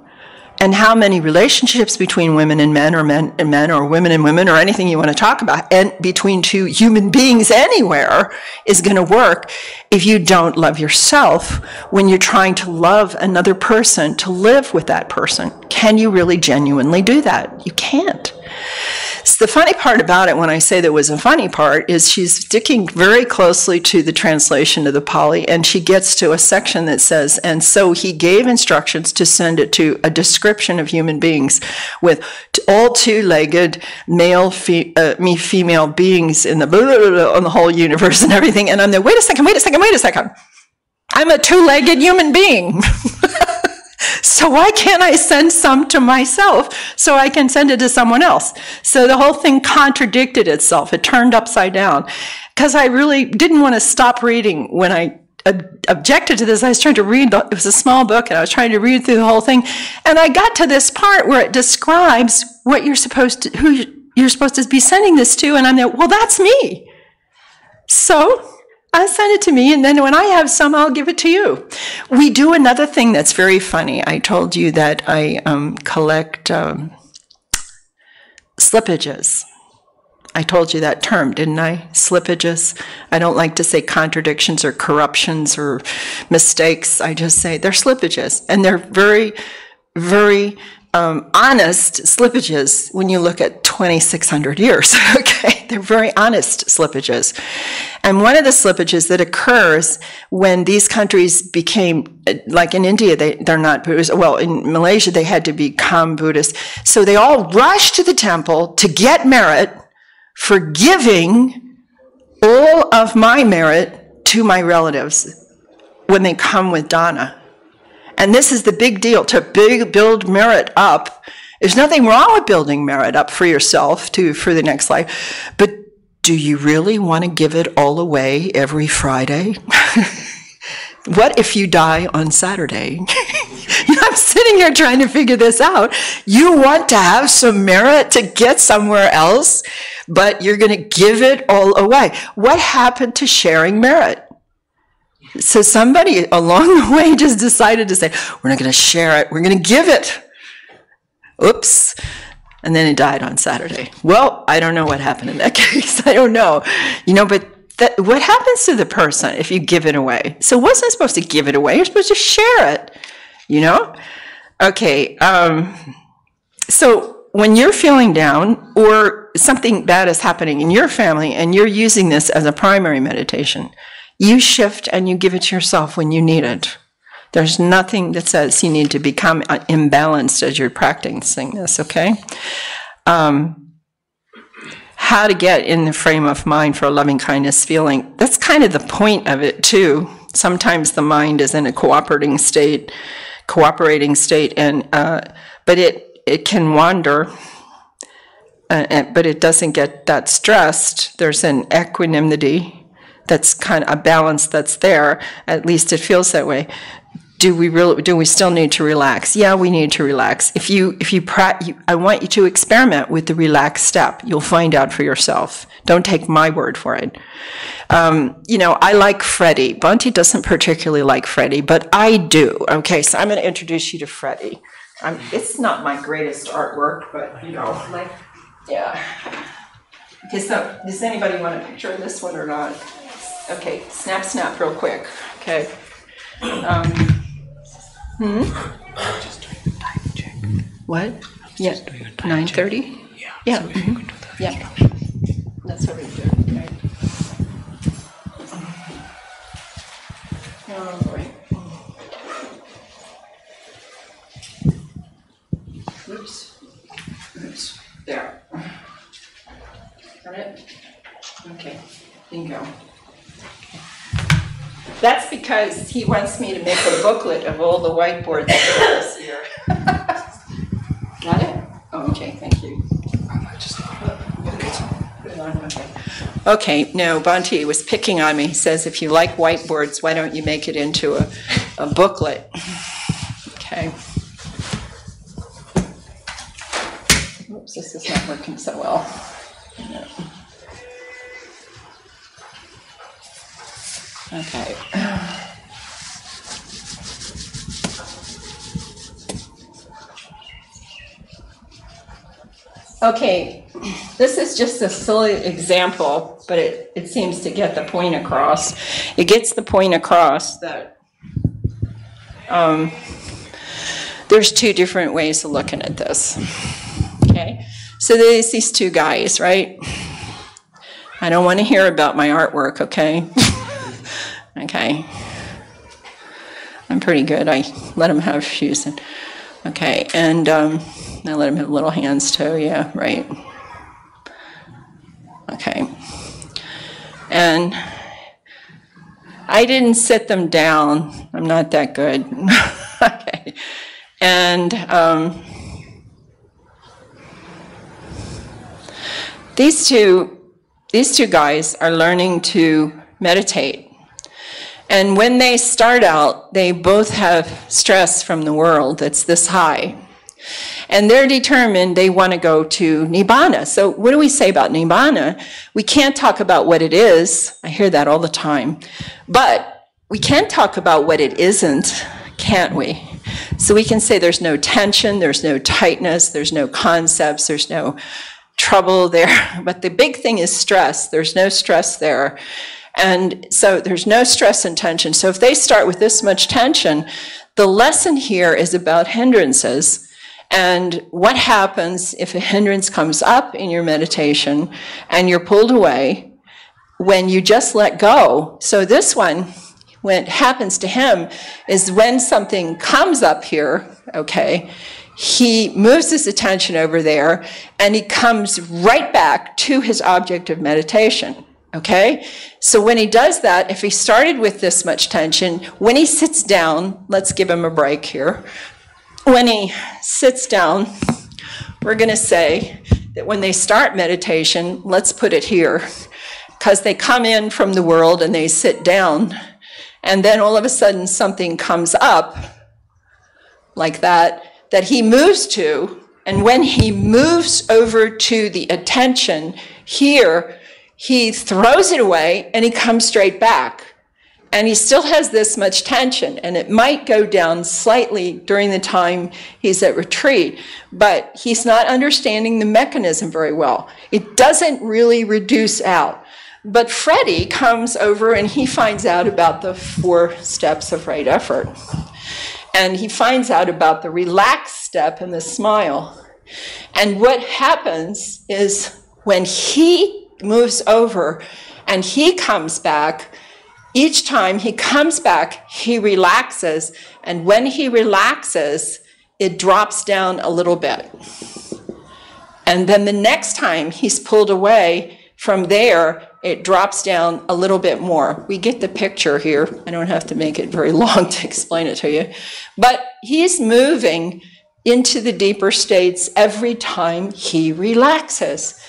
And how many relationships between women and men, or men and men, or women and women, or anything you want to talk about, and between two human beings anywhere, is going to work if you don't love yourself when you're trying to love another person, to live with that person? Can you really genuinely do that? You can't. So the funny part about it, when I say there was a funny part, is she's sticking very closely to the translation of the Pali, and she gets to a section that says, and so he gave instructions to send it to a description of human beings with all two-legged male, female beings in the blah, blah, blah, on the whole universe and everything. And I'm there, wait a second. I'm a two-legged human being. So why can't I send some to myself so I can send it to someone else? So the whole thing contradicted itself. It turned upside down. Because I really didn't want to stop reading when I objected to this. I was trying to read, it was a small book, and I was trying to read through the whole thing. And I got to this part where it describes what you're supposed to, who you're supposed to be sending this to. And I'm there, well, that's me. So I send it to me, and then when I have some, I'll give it to you. We do another thing that's very funny. I told you that I collect slippages. I told you that term, didn't I? Slippages. I don't like to say contradictions or corruptions or mistakes. I just say they're slippages, and they're very, very honest slippages when you look at 2,600 years, okay? They're very honest slippages. And one of the slippages that occurs when these countries became, like in India, they're not Buddhist. Well, in Malaysia, they had to become Buddhist. So they all rushed to the temple to get merit for giving all of my merit to my relatives when they come with dana. And this is the big deal, to build merit up. There's nothing wrong with building merit up for yourself for the next life. But do you really want to give it all away every Friday? What if you die on Saturday? I'm sitting here trying to figure this out. You want to have some merit to get somewhere else, but you're going to give it all away. What happened to sharing merit? So somebody along the way just decided to say, we're not going to share it, we're going to give it. Oops. And then it died on Saturday. Well, I don't know what happened in that case. I don't know. But what happens to the person if you give it away? So wasn't supposed to give it away, you're supposed to share it, Okay, so when you're feeling down or something bad is happening in your family and you're using this as a primary meditation, you shift and you give it to yourself when you need it. There's nothing that says you need to become imbalanced as you're practicing this, okay? How to get in the frame of mind for a loving kindness feeling. That's kind of the point of it too. Sometimes the mind is in a cooperating state, and but it can wander, but it doesn't get that stressed. There's an equanimity. That's kind of a balance that's there. At least it feels that way. Do we still need to relax? Yeah, we need to relax. I want you to experiment with the relax step. You'll find out for yourself. Don't take my word for it. I like Freddie. Bhante doesn't particularly like Freddie, but I do. Okay, so I'm going to introduce you to Freddie. It's not my greatest artwork, but yeah. Okay, so does anybody want a picture of this one or not? Okay, snap real quick. Okay. Just doing a time check. What? Yeah. 9:30? Yeah. So mm-hmm. Yeah. That's what we do. Right. Oh boy. Oops. There. Got it? Okay. Bingo. That's because he wants me to make a booklet of all the whiteboards this year. Got it? Oh, okay, thank you. Put it on, okay. Okay, no, Bhante was picking on me. He says, if you like whiteboards, why don't you make it into a booklet? Okay. Oops, this is not working so well. No. Okay. Okay, this is just a silly example, but it seems to get the point across. It gets the point across that there's two different ways of looking at this. Okay, So there's these two guys, right? I don't want to hear about my artwork, okay? Okay. I'm pretty good. I let them have shoes. Okay, and I let them have little hands too, yeah, right. Okay. And I didn't sit them down. I'm not that good. Okay. And these two guys are learning to meditate. And when they start out, they both have stress from the world that's this high. And they're determined they want to go to Nibbana. So what do we say about Nibbana? We can't talk about what it is. I hear that all the time. But we can talk about what it isn't, can't we? So we can say there's no tension, there's no tightness, there's no concepts, there's no trouble there. But the big thing is stress. There's no stress there. And so there's no stress and tension. So if they start with this much tension, the lesson here is about hindrances. And what happens if a hindrance comes up in your meditation and you're pulled away when you just let go? So this one, when it happens to him, is when something comes up here, okay, he moves his attention over there and he comes right back to his object of meditation. Okay, so when he does that, if he started with this much tension, when he sits down, let's give him a break here. When he sits down, we're going to say that when they start meditation, let's put it here, because they come in from the world and they sit down, and then all of a sudden something comes up like that he moves to, and when he moves over to the attention here, he throws it away and he comes straight back. And he still has this much tension, and it might go down slightly during the time he's at retreat, but he's not understanding the mechanism very well. It doesn't really reduce out. But Freddie comes over and he finds out about the 4 steps of right effort. And he finds out about the relaxed step and the smile. And what happens is when he moves over and he comes back, each time he comes back, he relaxes. And when he relaxes, it drops down a little bit. And then the next time he's pulled away from there, it drops down a little bit more. We get the picture here. I don't have to make it very long to explain it to you. But he's moving into the deeper states every time he relaxes.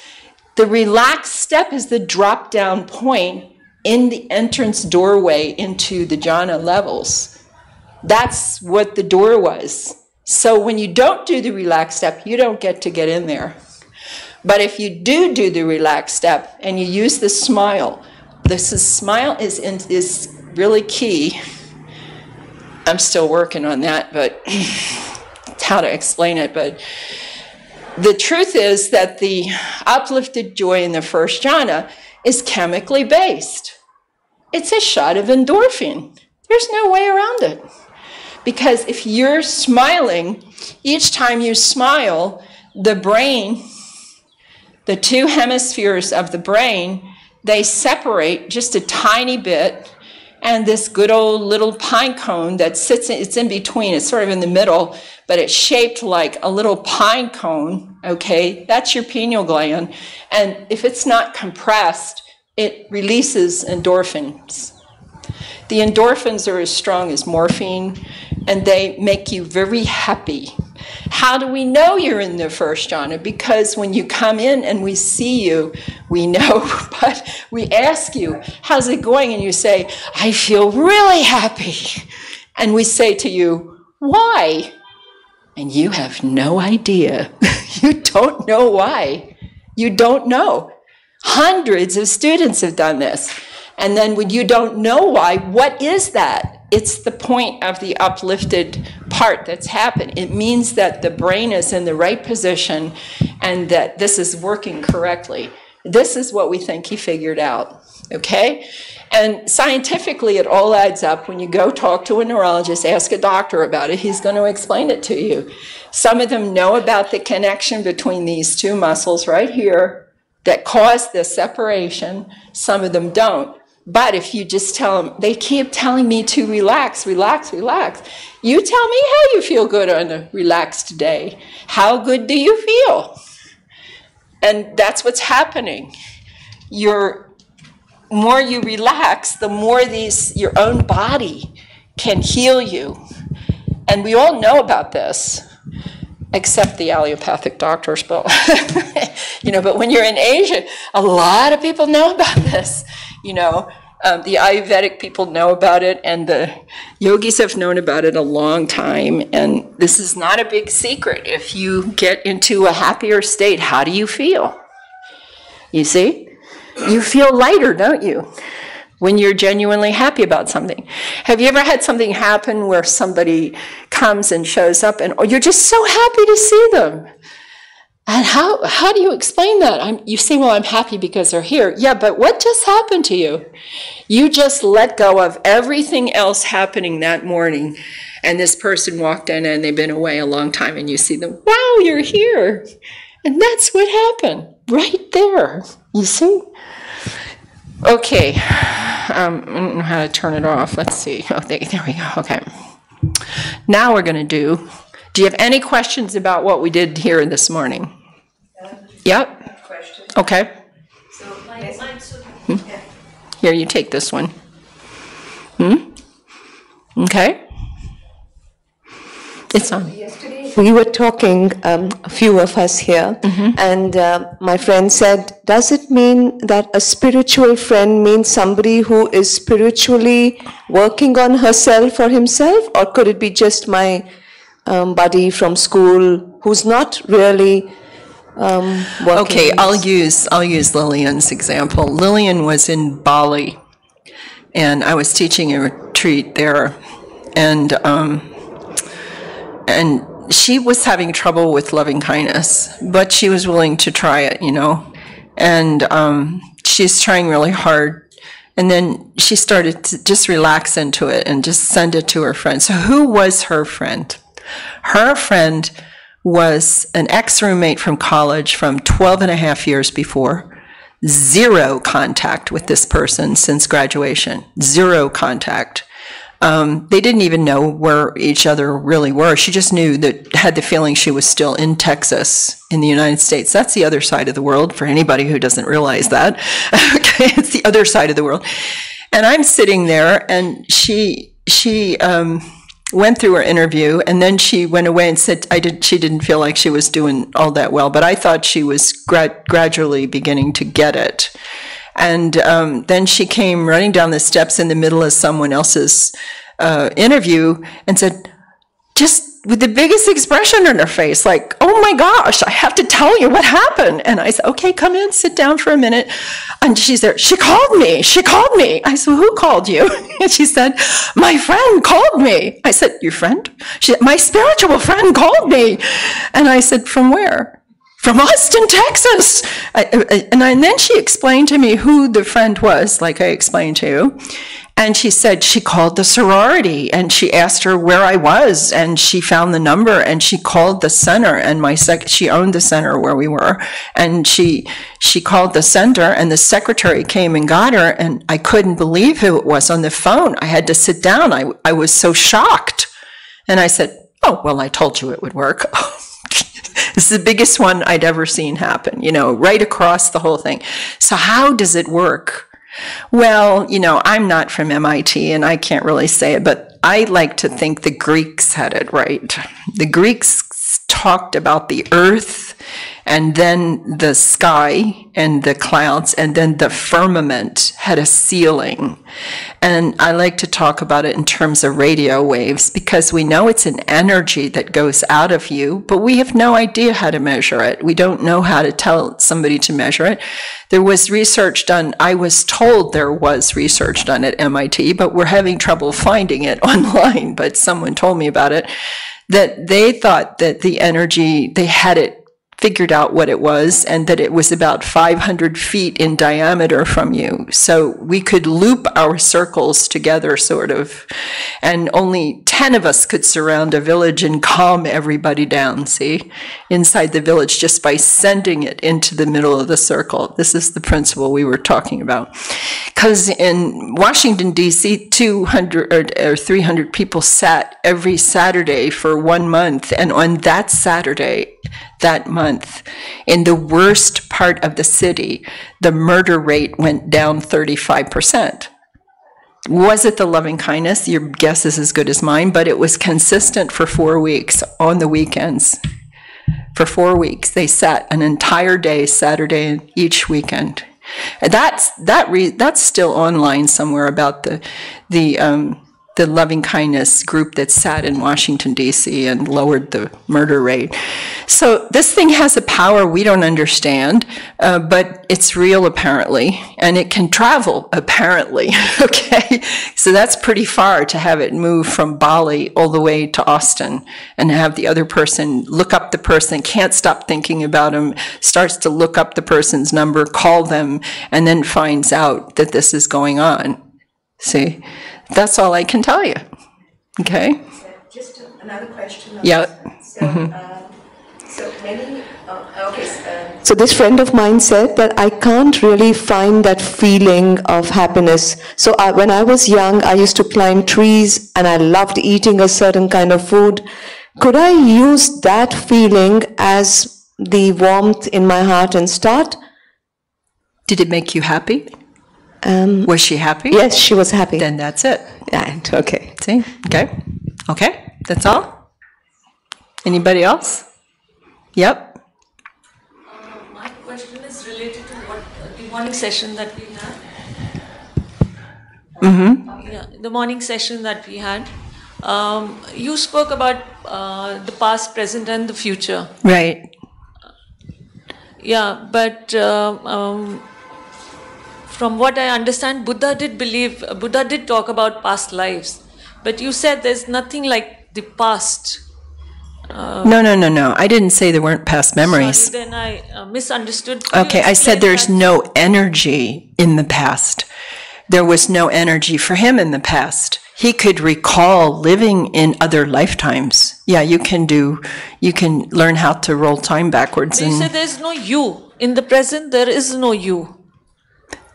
The relaxed step is the drop-down point in the entrance doorway into the jhana levels. That's what the door was. So when you don't do the relaxed step, you don't get in there. But if you do the relaxed step and you use the smile, smile is really key. I'm still working on that, but how to explain it, but the truth is that the uplifted joy in the first jhana is chemically based. It's a shot of endorphin. There's no way around it. Because if you're smiling, each time you smile, the brain, the 2 hemispheres of the brain, they separate just a tiny bit, and this good old little pine cone that sits, it's in between, it's sort of in the middle, but it's shaped like a little pine cone, okay? That's your pineal gland. And if it's not compressed, it releases endorphins. The endorphins are as strong as morphine, and they make you very happy. How do we know you're in the first jhana? Because when you come in and we see you, we know, but we ask you, how's it going? And you say, I feel really happy. And we say to you, why? And you have no idea. You don't know why. You don't know. Hundreds of students have done this. And then when you don't know why, what is that? It's the point of the uplifted part that's happened. It means that the brain is in the right position and that this is working correctly. This is what we think he figured out, okay? And scientifically, it all adds up. When you go talk to a neurologist, ask a doctor about it, he's going to explain it to you. Some of them know about the connection between these two muscles right here that cause this separation. Some of them don't. But if you just tell them, they keep telling me to relax, relax, relax. You tell me how you feel good on a relaxed day. How good do you feel? And that's what's happening. More you relax, the more your own body can heal you. And we all know about this, except the allopathic doctors. But, but when you're in Asia, a lot of people know about this. The Ayurvedic people know about it, and the yogis have known about it a long time. And this is not a big secret. If you get into a happier state, how do you feel? You see? You feel lighter, don't you? When you're genuinely happy about something. Have you ever had something happen where somebody comes and shows up and you're just so happy to see them? And how do you explain that? You say, well, I'm happy because they're here. Yeah, but what just happened to you? You just let go of everything else happening that morning, and this person walked in and they've been away a long time, and you see them, wow, you're here. And that's what happened right there. You see? Okay. I don't know how to turn it off. Let's see. Oh, there we go. Okay. Now we're going to do you have any questions about what we did here this morning? Yep. Question. Okay. So, mine's Here, you take this one. Okay. It's on. Yesterday we were talking, a few of us here, and my friend said, does it mean that a spiritual friend means somebody who is spiritually working on herself or himself, or could it be just my buddy from school who's not really working? Okay, I'll use Lillian's example. Lillian was in Bali, and I was teaching a retreat there, and she was having trouble with loving kindness, but she was willing to try it, and she's trying really hard. And then she started to just relax into it and just send it to her friend. So who was her friend? Her friend was an ex-roommate from college from 12 and a half years before. Zero contact with this person since graduation. Zero contact. They didn't even know where each other really were. She just had the feeling she was still in Texas, in the United States. That's the other side of the world, for anybody who doesn't realize that. Okay, it's the other side of the world. And I'm sitting there, and she went through her interview, and then she went away and said she didn't feel like she was doing all that well, but I thought she was gradually beginning to get it. And then she came running down the steps in the middle of someone else's interview and said, just with the biggest expression on her face, like, oh my gosh, I have to tell you what happened. And I said, okay, come in, sit down for a minute. And she's there, she called me. I said, who called you? And she said, my friend called me. I said, your friend? She said, my spiritual friend called me. And I said, from where? From Austin, Texas. And then she explained to me who the friend was, like I explained to you. And she said she called the sorority, and she asked her where I was, and she found the number, and she called the center, and she owned the center where we were, and she called the center, and the secretary came and got her, and I couldn't believe who it was on the phone. I had to sit down. I was so shocked. And I said, oh, well, I told you it would work. This is the biggest one I'd ever seen happen, right across the whole thing. So how does it work? Well, I'm not from MIT, and I can't really say it, but I like to think the Greeks had it right. The Greeks talked about the earth, and then the sky, and the clouds, and then the firmament had a ceiling. And I like to talk about it in terms of radio waves, because we know it's an energy that goes out of you, but we have no idea how to measure it. We don't know how to tell somebody to measure it. There was research done, I was told there was research done at MIT, but we're having trouble finding it online, but someone told me about it, that they thought that the energy, they had it figured out what it was, and that it was about 500 feet in diameter from you. So we could loop our circles together, sort of, and only 10 of us could surround a village and calm everybody down, see, inside the village, just by sending it into the middle of the circle. This is the principle we were talking about. Because in Washington, D.C., 200 or 300 people sat every Saturday for 1 month, and on that Saturday, that month, in the worst part of the city, the murder rate went down 35%. Was it the loving kindness? Your guess is as good as mine, but it was consistent for 4 weeks on the weekends. For 4 weeks, they sat an entire day, Saturday each weekend. That's still online somewhere about the loving kindness group that sat in Washington, D.C. and lowered the murder rate. So this thing has a power we don't understand, but it's real apparently, and it can travel apparently, okay? So that's pretty far to have it move from Bali all the way to Austin and have the other person look up the person, can't stop thinking about him, starts to look up the person's number, call them, and then finds out that this is going on. See? That's all I can tell you. Okay? Just another question. Yeah. So this friend of mine said that I can't really find that feeling of happiness. So when I was young, I used to climb trees and I loved eating a certain kind of food. Could I use that feeling as the warmth in my heart and start? Did it make you happy? Was she happy? Yes, she was happy. Then that's it. Right, okay. See? Okay. Okay. That's all? Anybody else? Yep. My question is related to what the morning session that we had. Mm-hmm. Yeah, the morning session that we had. You spoke about the past, present, and the future. Right. Yeah, but from what I understand, Buddha did talk about past lives. But you said there's nothing like the past. No. I didn't say there weren't past memories. Sorry, then I misunderstood. Okay, I said there's no energy in the past. There was no energy for him in the past. He could recall living in other lifetimes. Yeah, you can learn how to roll time backwards. You said there's no you. In the present, there is no you.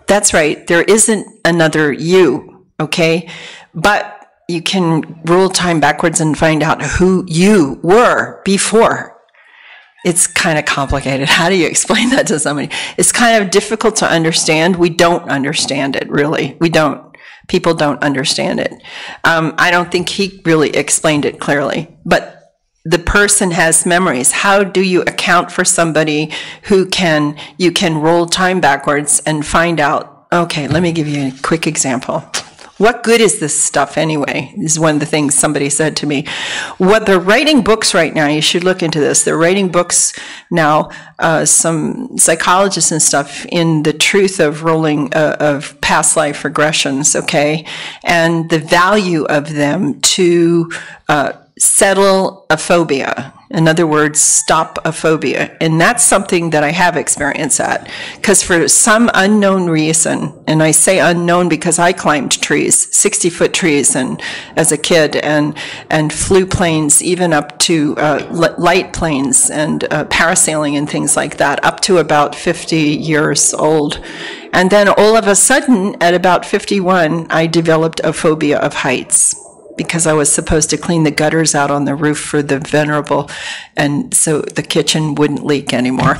That's right. There isn't another you, okay? But you can roll time backwards and find out who you were before. It's kind of complicated. How do you explain that to somebody? It's kind of difficult to understand. We don't understand it, really. We don't. People don't understand it. I don't think he really explained it clearly. But the person has memories. How do you account for somebody who you can roll time backwards and find out, okay, let me give you a quick example. What good is this stuff anyway? This is one of the things somebody said to me. What they're writing books right now, you should look into this. They're writing books now, some psychologists and stuff, in the truth of of past life regressions, okay? And the value of them to settle a phobia. In other words, stop a phobia. And that's something that I have experience at. Because for some unknown reason, and I say unknown because I climbed trees, 60-foot trees as a kid, and flew planes even up to light planes and parasailing and things like that, up to about 50 years old. And then all of a sudden, at about 51, I developed a phobia of heights, because I was supposed to clean the gutters out on the roof for the venerable, and so the kitchen wouldn't leak anymore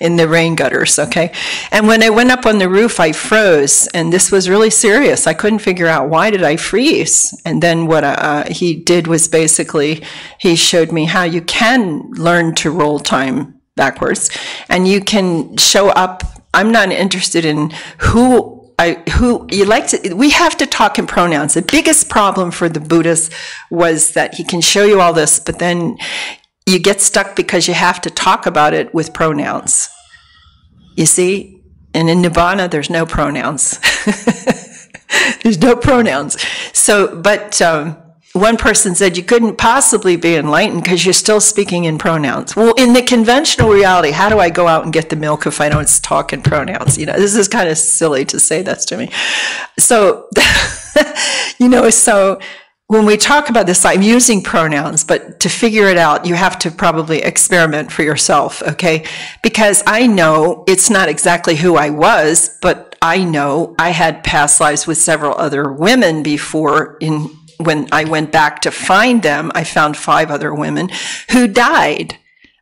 in the rain gutters, okay? And when I went up on the roof, I froze, and this was really serious. I couldn't figure out, why did I freeze? And then what he did was basically, he showed me how you can learn to roll time backwards, and you can show up. I'm not interested in who you like to, we have to talk in pronouns. The biggest problem for the Buddhists was that he can show you all this, but then you get stuck because you have to talk about it with pronouns. You see? And in Nibbana, there's no pronouns. There's no pronouns. So, but one person said you couldn't possibly be enlightened because you're still speaking in pronouns. Well, in the conventional reality, how do I go out and get the milk if I don't talk in pronouns? You know, this is kind of silly to say this to me. So, you know, so when we talk about this, I'm using pronouns, but to figure it out, you have to probably experiment for yourself, okay? Because I know it's not exactly who I was, but I know I had past lives with several other women before. When I went back to find them, I found 5 other women who died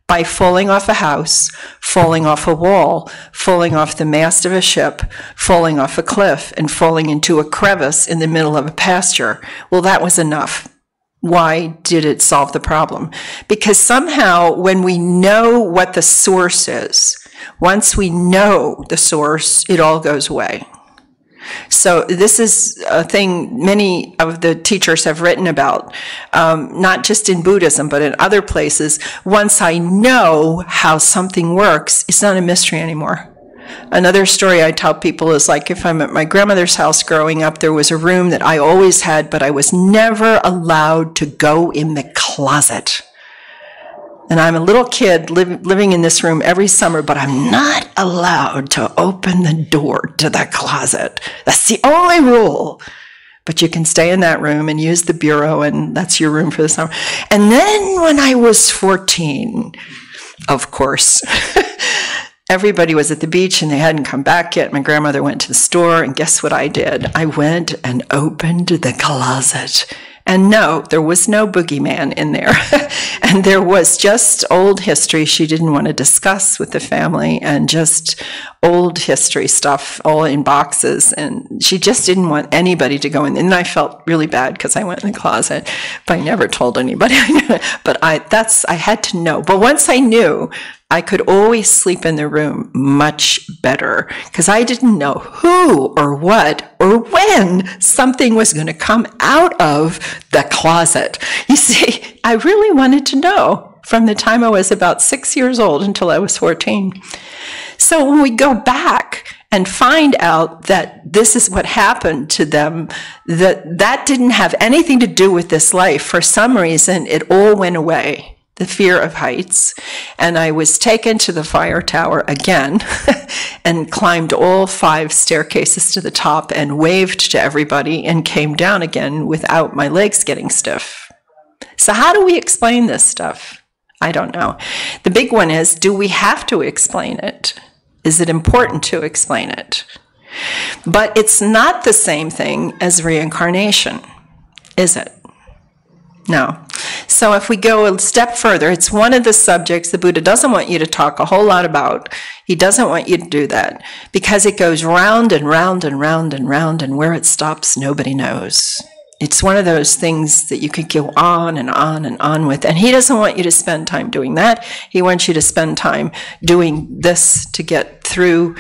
by falling off a house, falling off a wall, falling off the mast of a ship, falling off a cliff, and falling into a crevice in the middle of a pasture. Well, that was enough. Why did it solve the problem? Because somehow when we know what the source is, once we know the source, it all goes away. So this is a thing many of the teachers have written about, not just in Buddhism, but in other places. Once I know how something works, it's not a mystery anymore. Another story I tell people is like if I'm at my grandmother's house growing up, there was a room that I always had, but I was never allowed to go in the closet. And I'm a little kid living in this room every summer, but I'm not allowed to open the door to the closet. That's the only rule. But you can stay in that room and use the bureau, and that's your room for the summer. And then when I was 14, of course, everybody was at the beach and they hadn't come back yet. My grandmother went to the store, and guess what I did? I went and opened the closet. And no, there was no boogeyman in there. And there was just old history she didn't want to discuss with the family, and just old history stuff all in boxes. And she just didn't want anybody to go in. And I felt really bad because I went in the closet, but I never told anybody. But I had to know. But once I knew, I could always sleep in the room much better because I didn't know who or what or when something was going to come out of the closet. You see, I really wanted to know from the time I was about 6 years old until I was 14. So when we go back and find out that this is what happened to them, that didn't have anything to do with this life. For some reason, it all went away. The fear of heights, and I was taken to the fire tower again and climbed all 5 staircases to the top and waved to everybody and came down again without my legs getting stiff. So how do we explain this stuff? I don't know. The big one is, do we have to explain it? Is it important to explain it? But it's not the same thing as reincarnation, is it? No. So if we go a step further, it's one of the subjects the Buddha doesn't want you to talk a whole lot about. He doesn't want you to do that because it goes round and round and round and round, and where it stops, nobody knows. It's one of those things that you could go on and on and on with, and he doesn't want you to spend time doing that. He wants you to spend time doing this to get through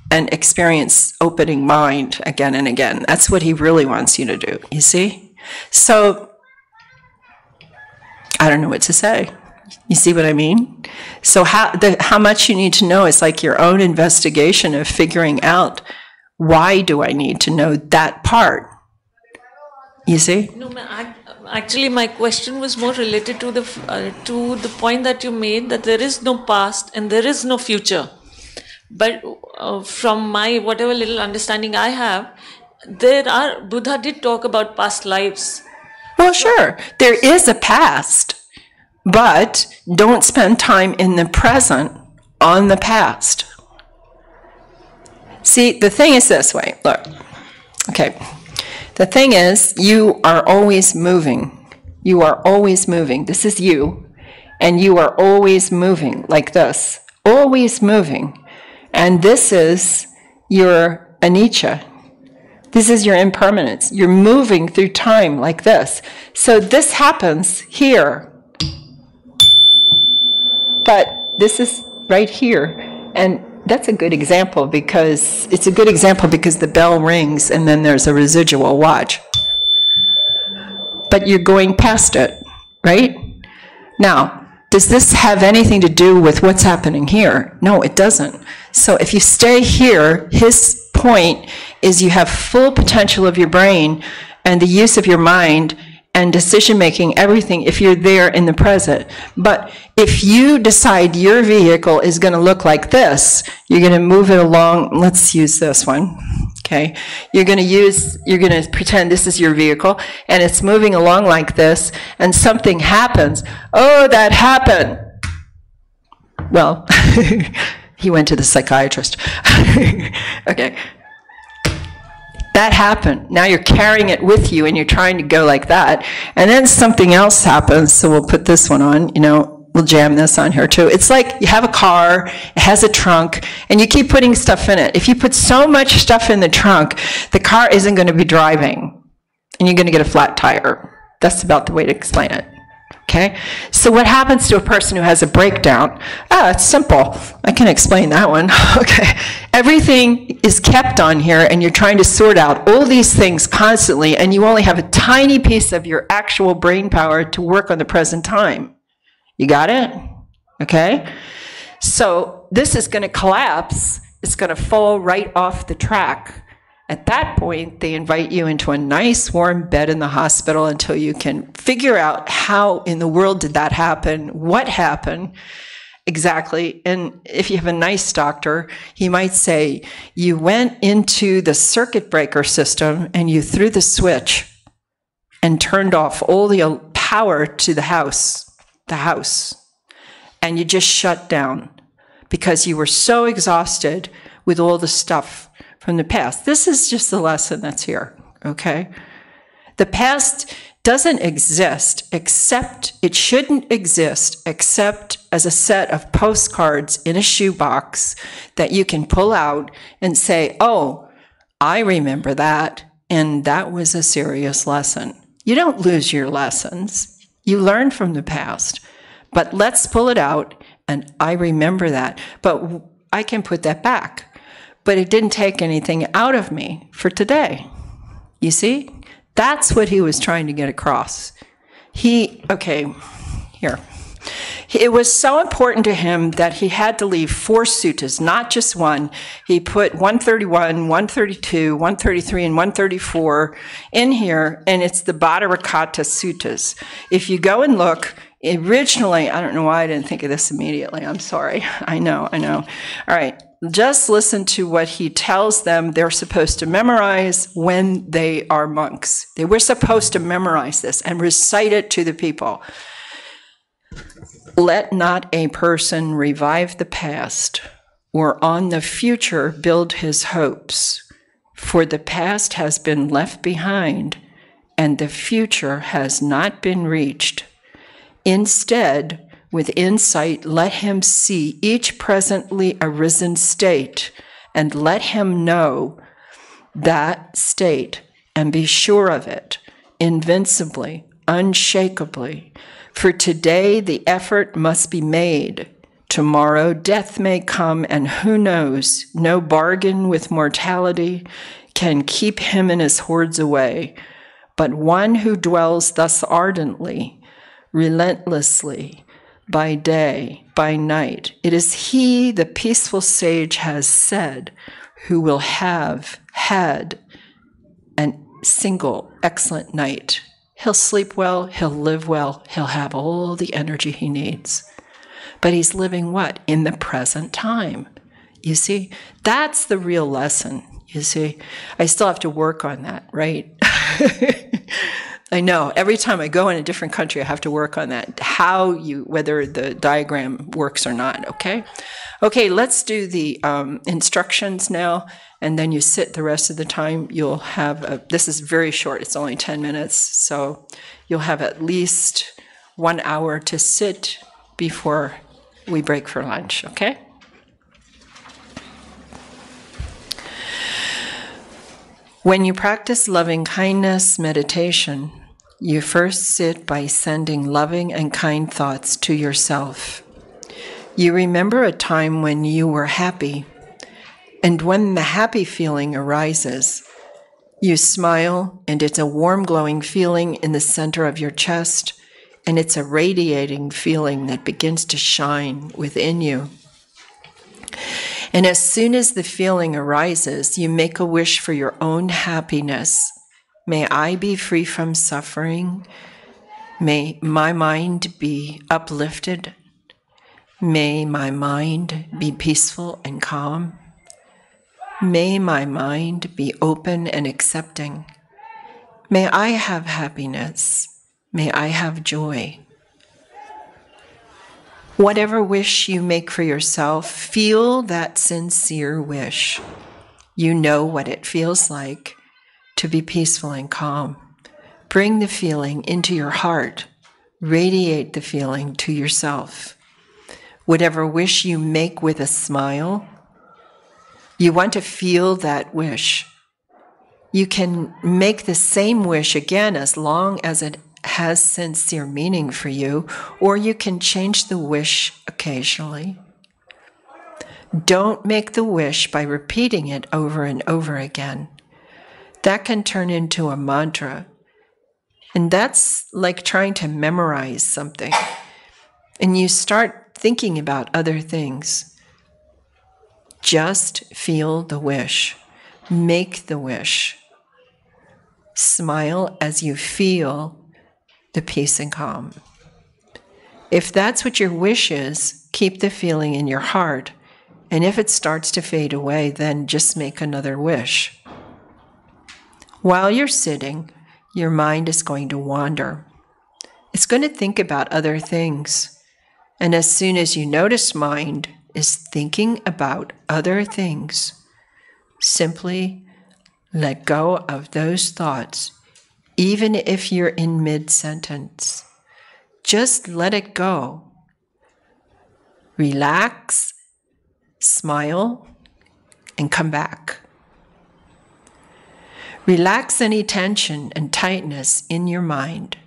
and experience opening mind again and again. That's what he really wants you to do, you see? So I don't know what to say. You see what I mean? So how much you need to know is like your own investigation of figuring out, why do I need to know that part? You see? No, actually, my question was more related to the point that you made, that there is no past and there is no future. But from my whatever little understanding I have, Buddha did talk about past lives. Well, sure, there is a past, but don't spend time in the present on the past. See, the thing is this way, look, okay, the thing is, you are always moving. You are always moving. This is you, and you are always moving like this, always moving. And this is your anicca. This is your impermanence. You're moving through time like this. So this happens here. But this is right here. And that's a good example because the bell rings and then there's a residual watch. But you're going past it, right? Now, does this have anything to do with what's happening here? No, it doesn't. So if you stay here, his point is you have full potential of your brain and the use of your mind, and decision-making, everything, if you're there in the present. But if you decide your vehicle is going to look like this, you're going to move it along. Let's use this one, okay? You're going to pretend this is your vehicle, and it's moving along like this, and something happens. Oh, that happened. Well, he went to the psychiatrist. Okay. That happened. Now you're carrying it with you and you're trying to go like that. And then something else happens. So we'll put this one on, we'll jam this on here too. It's like you have a car, it has a trunk, and you keep putting stuff in it. If you put so much stuff in the trunk, the car isn't going to be driving and you're going to get a flat tire. That's about the way to explain it. Okay? So what happens to a person who has a breakdown? It's simple. I can explain that one. Okay. Everything is kept on here and you're trying to sort out all these things constantly and you only have a tiny piece of your actual brain power to work on the present time. You got it? Okay? So this is going to collapse. It's going to fall right off the track. At that point, they invite you into a nice warm bed in the hospital until you can figure out how in the world did that happen, what happened exactly. And if you have a nice doctor, he might say, you went into the circuit breaker system and you threw the switch and turned off all the power to the house, and you just shut down because you were so exhausted with all the stuff from the past. This is just the lesson that's here, okay? The past doesn't exist except, it shouldn't exist except as a set of postcards in a shoebox that you can pull out and say, oh, I remember that, and that was a serious lesson. You don't lose your lessons. You learn from the past. But let's pull it out, and I remember that. But I can put that back. But it didn't take anything out of me for today. You see? That's what he was trying to get across. Okay, here. It was so important to him that he had to leave 4 suttas, not just one. He put 131, 132, 133, and 134 in here, and it's the Bhattarakkhata suttas. If you go and look, originally, I don't know why I didn't think of this immediately. I'm sorry. I know. All right. Just listen to what he tells them they're supposed to memorize when they are monks. They were supposed to memorize this and recite it to the people. Let not a person revive the past or on the future build his hopes, for the past has been left behind and the future has not been reached. Instead, with insight, let him see each presently arisen state and let him know that state and be sure of it, invincibly, unshakably. For today the effort must be made. Tomorrow death may come, and who knows, no bargain with mortality can keep him and his hordes away. But one who dwells thus ardently, relentlessly, by day, by night, it is he, the peaceful sage has said, who will have had a single excellent night. He'll sleep well, he'll live well, he'll have all the energy he needs. But he's living what? In the present time. You see? That's the real lesson, you see? I still have to work on that, right? I know. Every time I go in a different country, I have to work on that. Whether the diagram works or not, okay? Okay, let's do the instructions now, and then you sit the rest of the time. You'll have, this is very short, it's only 10 minutes, so you'll have at least 1 hour to sit before we break for lunch, okay? When you practice loving kindness meditation, you first sit by sending loving and kind thoughts to yourself. You remember a time when you were happy, and when the happy feeling arises, you smile, and it's a warm, glowing feeling in the center of your chest, and it's a radiating feeling that begins to shine within you. And as soon as the feeling arises, you make a wish for your own happiness, May I be free from suffering. May my mind be uplifted. May my mind be peaceful and calm. May my mind be open and accepting. May I have happiness. May I have joy. Whatever wish you make for yourself, feel that sincere wish. You know what it feels like to be peaceful and calm. Bring the feeling into your heart. Radiate the feeling to yourself. Whatever wish you make with a smile, you want to feel that wish. You can make the same wish again as long as it has sincere meaning for you, or you can change the wish occasionally. Don't make the wish by repeating it over and over again. That can turn into a mantra. And that's like trying to memorize something. And you start thinking about other things. Just feel the wish. Make the wish. Smile as you feel the peace and calm. If that's what your wish is, keep the feeling in your heart. And if it starts to fade away, then just make another wish. While you're sitting, your mind is going to wander. It's going to think about other things. And as soon as you notice mind is thinking about other things, simply let go of those thoughts, even if you're in mid-sentence. Just let it go. Relax, smile, and come back. Relax any tension and tightness in your mind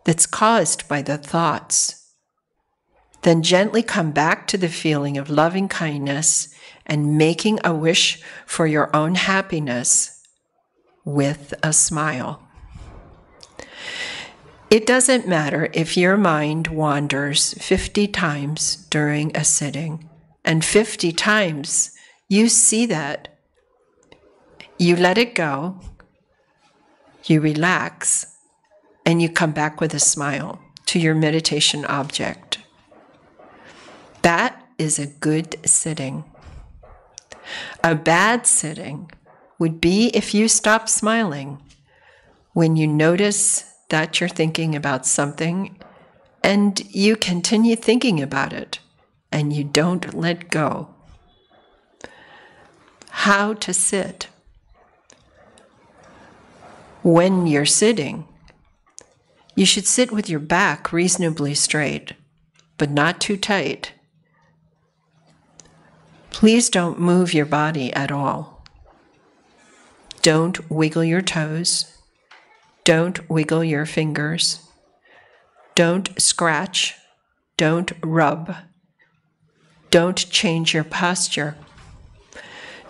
that's caused by the thoughts. Then gently come back to the feeling of loving kindness and making a wish for your own happiness with a smile. It doesn't matter if your mind wanders 50 times during a sitting, and 50 times you see that. You let it go, you relax, and you come back with a smile to your meditation object. That is a good sitting. A bad sitting would be if you stop smiling when you notice that you're thinking about something and you continue thinking about it and you don't let go. How to sit. When you're sitting, you should sit with your back reasonably straight, but not too tight. Please don't move your body at all. Don't wiggle your toes. Don't wiggle your fingers. Don't scratch. Don't rub. Don't change your posture.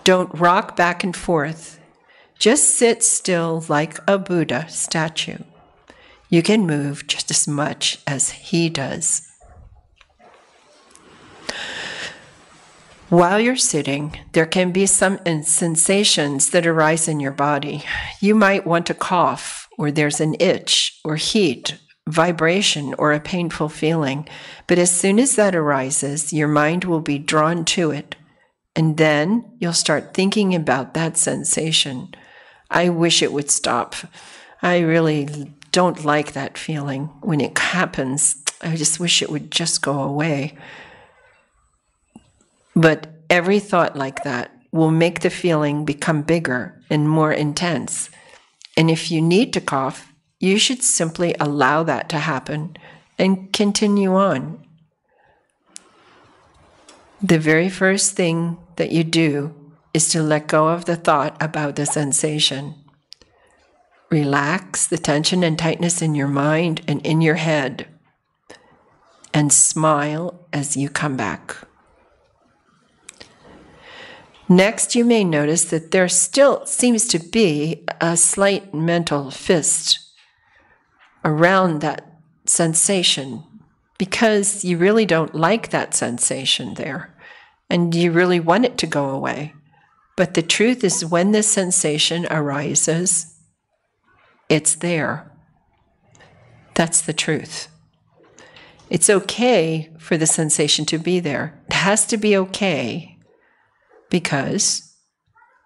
Don't rock back and forth. Just sit still like a Buddha statue. You can move just as much as he does. While you're sitting, there can be some sensations that arise in your body. You might want to cough, or there's an itch, or heat, vibration, or a painful feeling. But as soon as that arises, your mind will be drawn to it. And then you'll start thinking about that sensation. I wish it would stop. I really don't like that feeling when it happens. I just wish it would just go away. But every thought like that will make the feeling become bigger and more intense. And if you need to cough, you should simply allow that to happen and continue on. The very first thing that you do is to let go of the thought about the sensation. Relax the tension and tightness in your mind and in your head, and smile as you come back. Next, you may notice that there still seems to be a slight mental fist around that sensation because you really don't like that sensation there and you really want it to go away. But the truth is, when this sensation arises, It's there. That's the truth. It's okay for the sensation to be there. It has to be okay because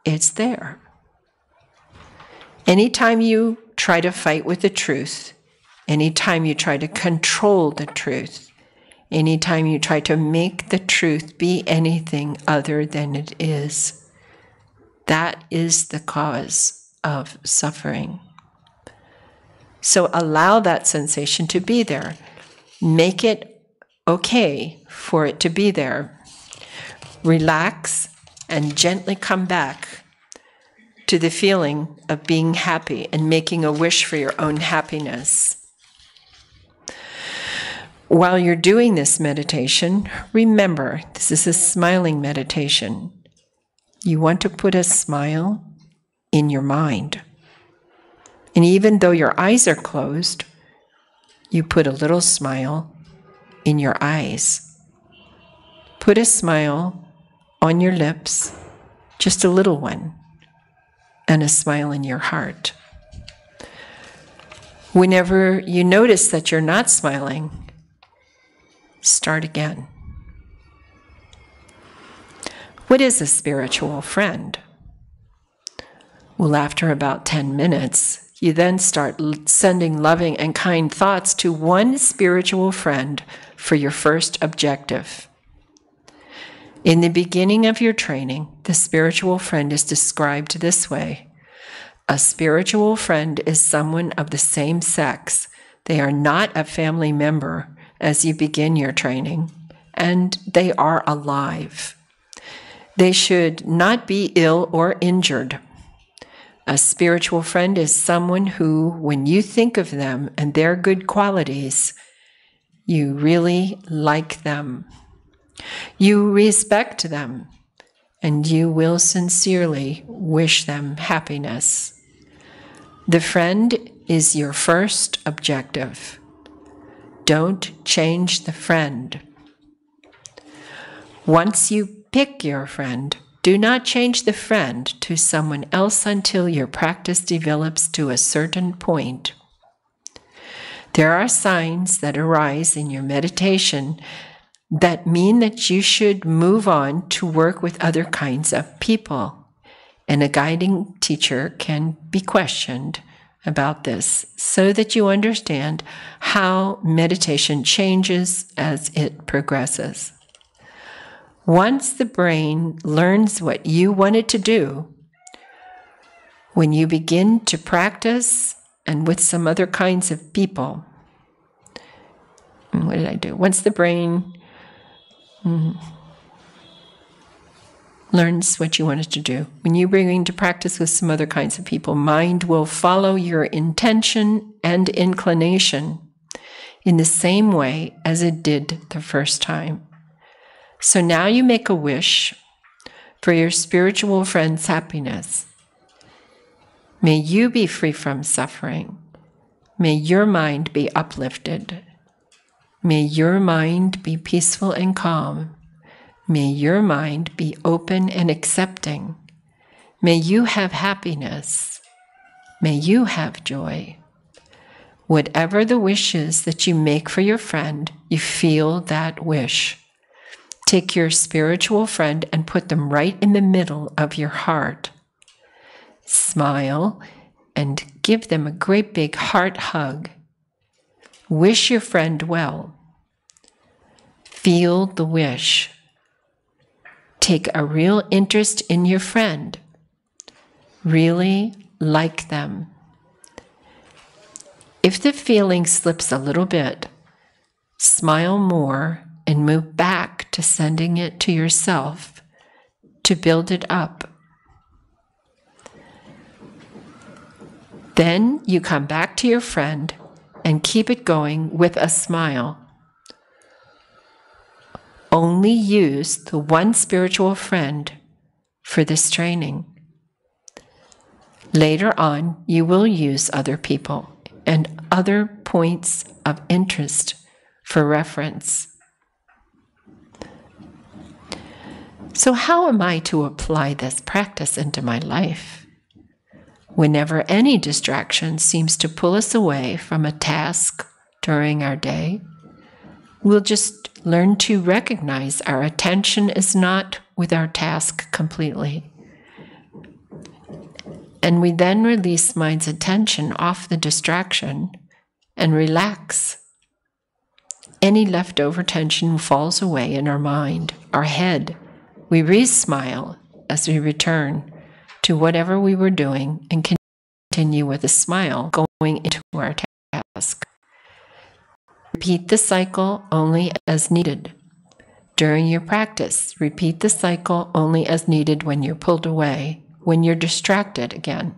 it's there. Anytime you try to fight with the truth, anytime you try to control the truth, anytime you try to make the truth be anything other than it is, that is the cause of suffering. So allow that sensation to be there. Make it okay for it to be there. Relax and gently come back to the feeling of being happy and making a wish for your own happiness. While you're doing this meditation, remember, this is a smiling meditation. You want to put a smile in your mind. And even though your eyes are closed, you put a little smile in your eyes. Put a smile on your lips, just a little one, and a smile in your heart. Whenever you notice that you're not smiling, start again. What is a spiritual friend? Well, after about 10 minutes, you then start sending loving and kind thoughts to one spiritual friend for your first objective. In the beginning of your training, the spiritual friend is described this way. A spiritual friend is someone of the same sex. They are not a family member as you begin your training, and they are alive. They should not be ill or injured. A spiritual friend is someone who, when you think of them and their good qualities, you really like them. You respect them, and you will sincerely wish them happiness. The friend is your first objective. Don't change the friend. Once you pick your friend, do not change the friend to someone else until your practice develops to a certain point. There are signs that arise in your meditation that mean that you should move on to work with other kinds of people. And a guiding teacher can be questioned about this so that you understand how meditation changes as it progresses. Once the brain learns what you want it to do, when you begin to practice and with some other kinds of people, what did I do? Once the brain learns what you want it to do, when you bring into practice with some other kinds of people, mind will follow your intention and inclination in the same way as it did the first time. So now you make a wish for your spiritual friend's happiness. May you be free from suffering. May your mind be uplifted. May your mind be peaceful and calm. May your mind be open and accepting. May you have happiness. May you have joy. Whatever the wish is that you make for your friend, you feel that wish. Take your spiritual friend and put them right in the middle of your heart. Smile and give them a great big heart hug. Wish your friend well. Feel the wish. Take a real interest in your friend. Really like them. If the feeling slips a little bit, smile more and move back to sending it to yourself to build it up. Then you come back to your friend and keep it going with a smile. Only use the one spiritual friend for this training. Later on, you will use other people and other points of interest for reference. So how am I to apply this practice into my life? Whenever any distraction seems to pull us away from a task during our day, we'll just learn to recognize our attention is not with our task completely. And we then release mind's attention off the distraction and relax. Any leftover tension falls away in our mind, our head. We re-smile as we return to whatever we were doing and continue with a smile going into our task. Repeat the cycle only as needed. During your practice, repeat the cycle only as needed when you're pulled away, when you're distracted again.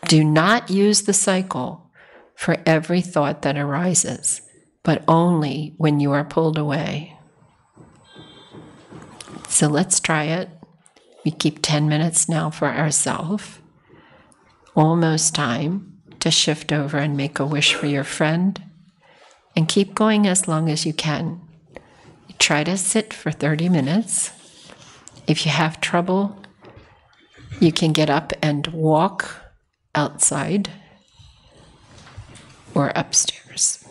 Do not use the cycle for every thought that arises, but only when you are pulled away. So let's try it. We keep 10 minutes now for ourselves. Almost time to shift over and make a wish for your friend. And keep going as long as you can. Try to sit for 30 minutes. If you have trouble, you can get up and walk outside or upstairs.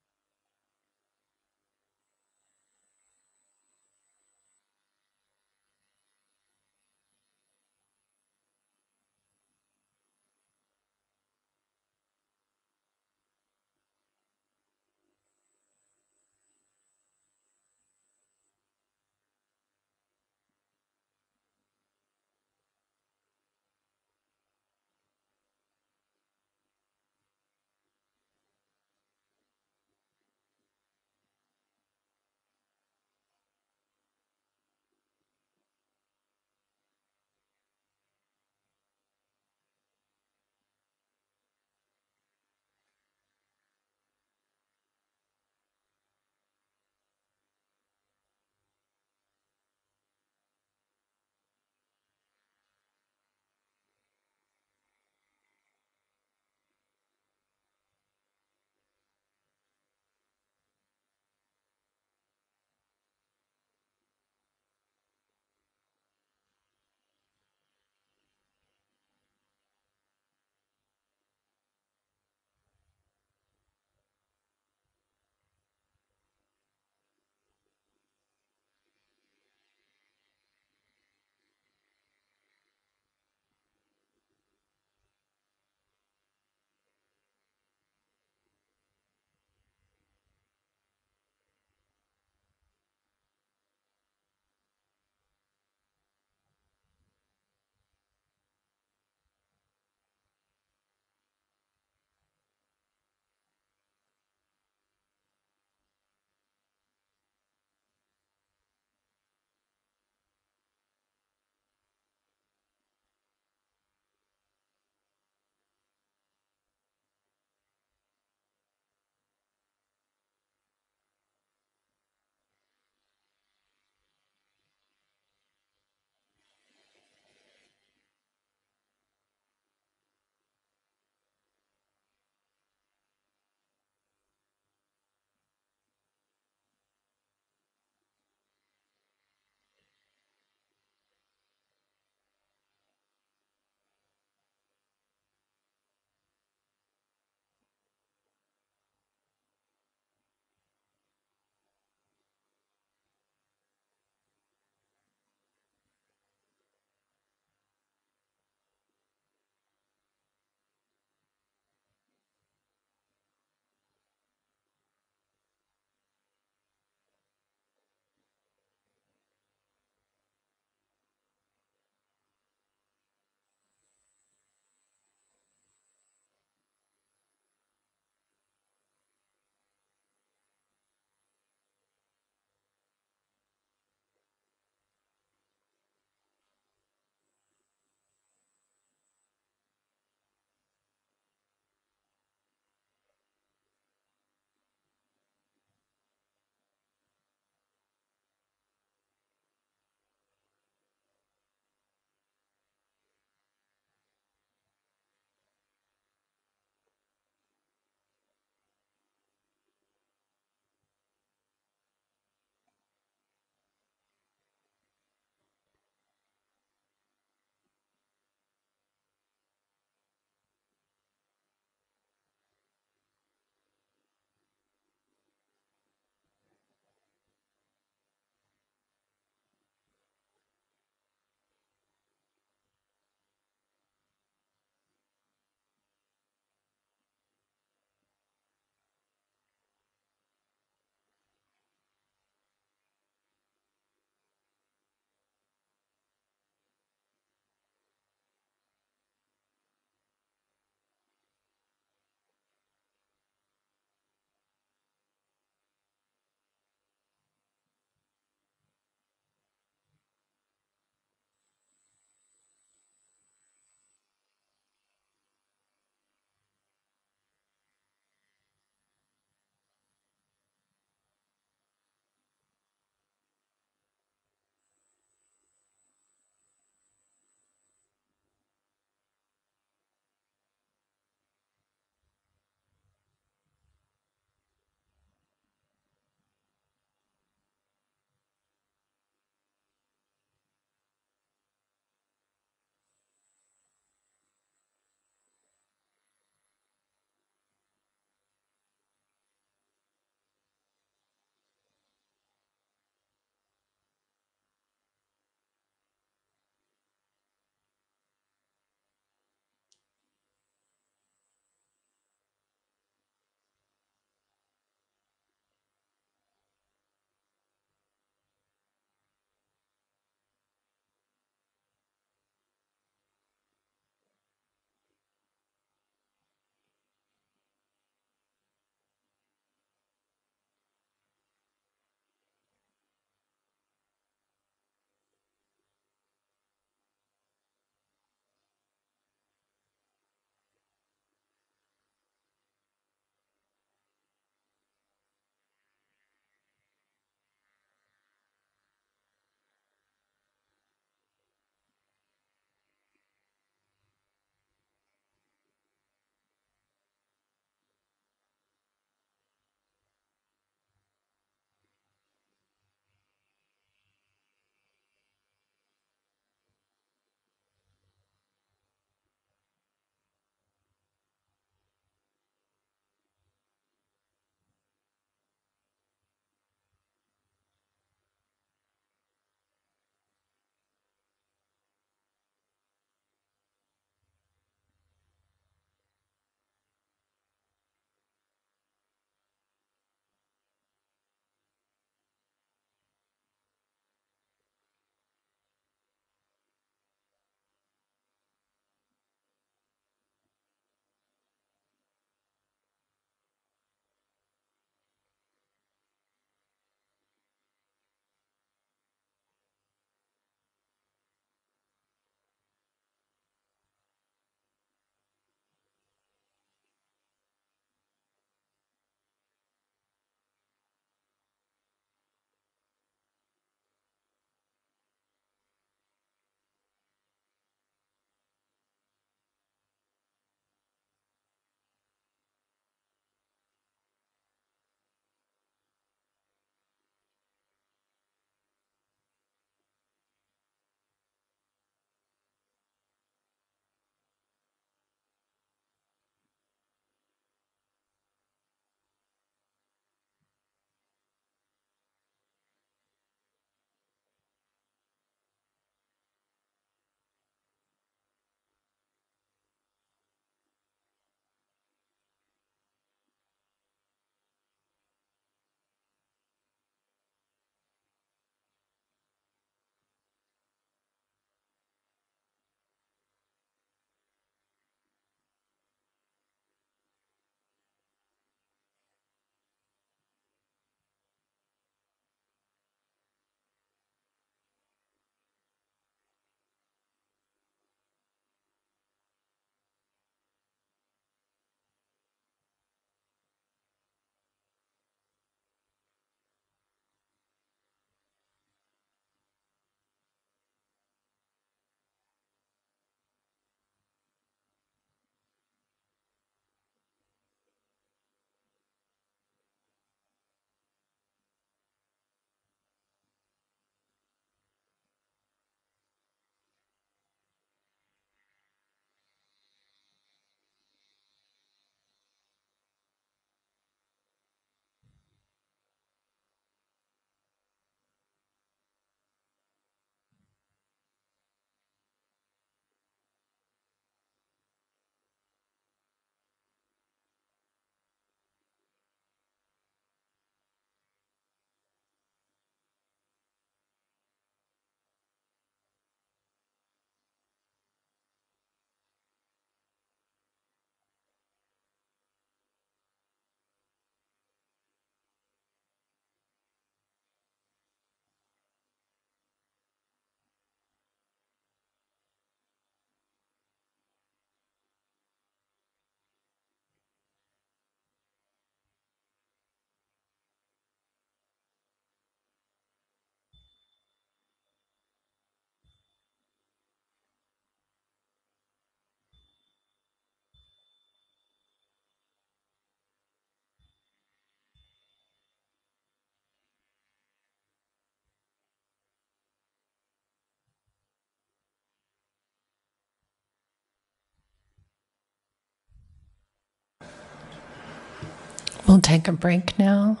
We'll take a break now.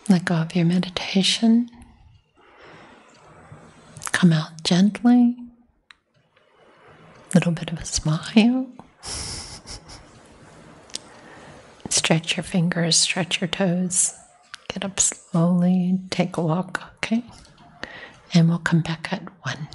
Let go of your meditation. Come out gently. Little bit of a smile. Stretch your fingers, stretch your toes. Get up slowly, take a walk, okay? And we'll come back at 1.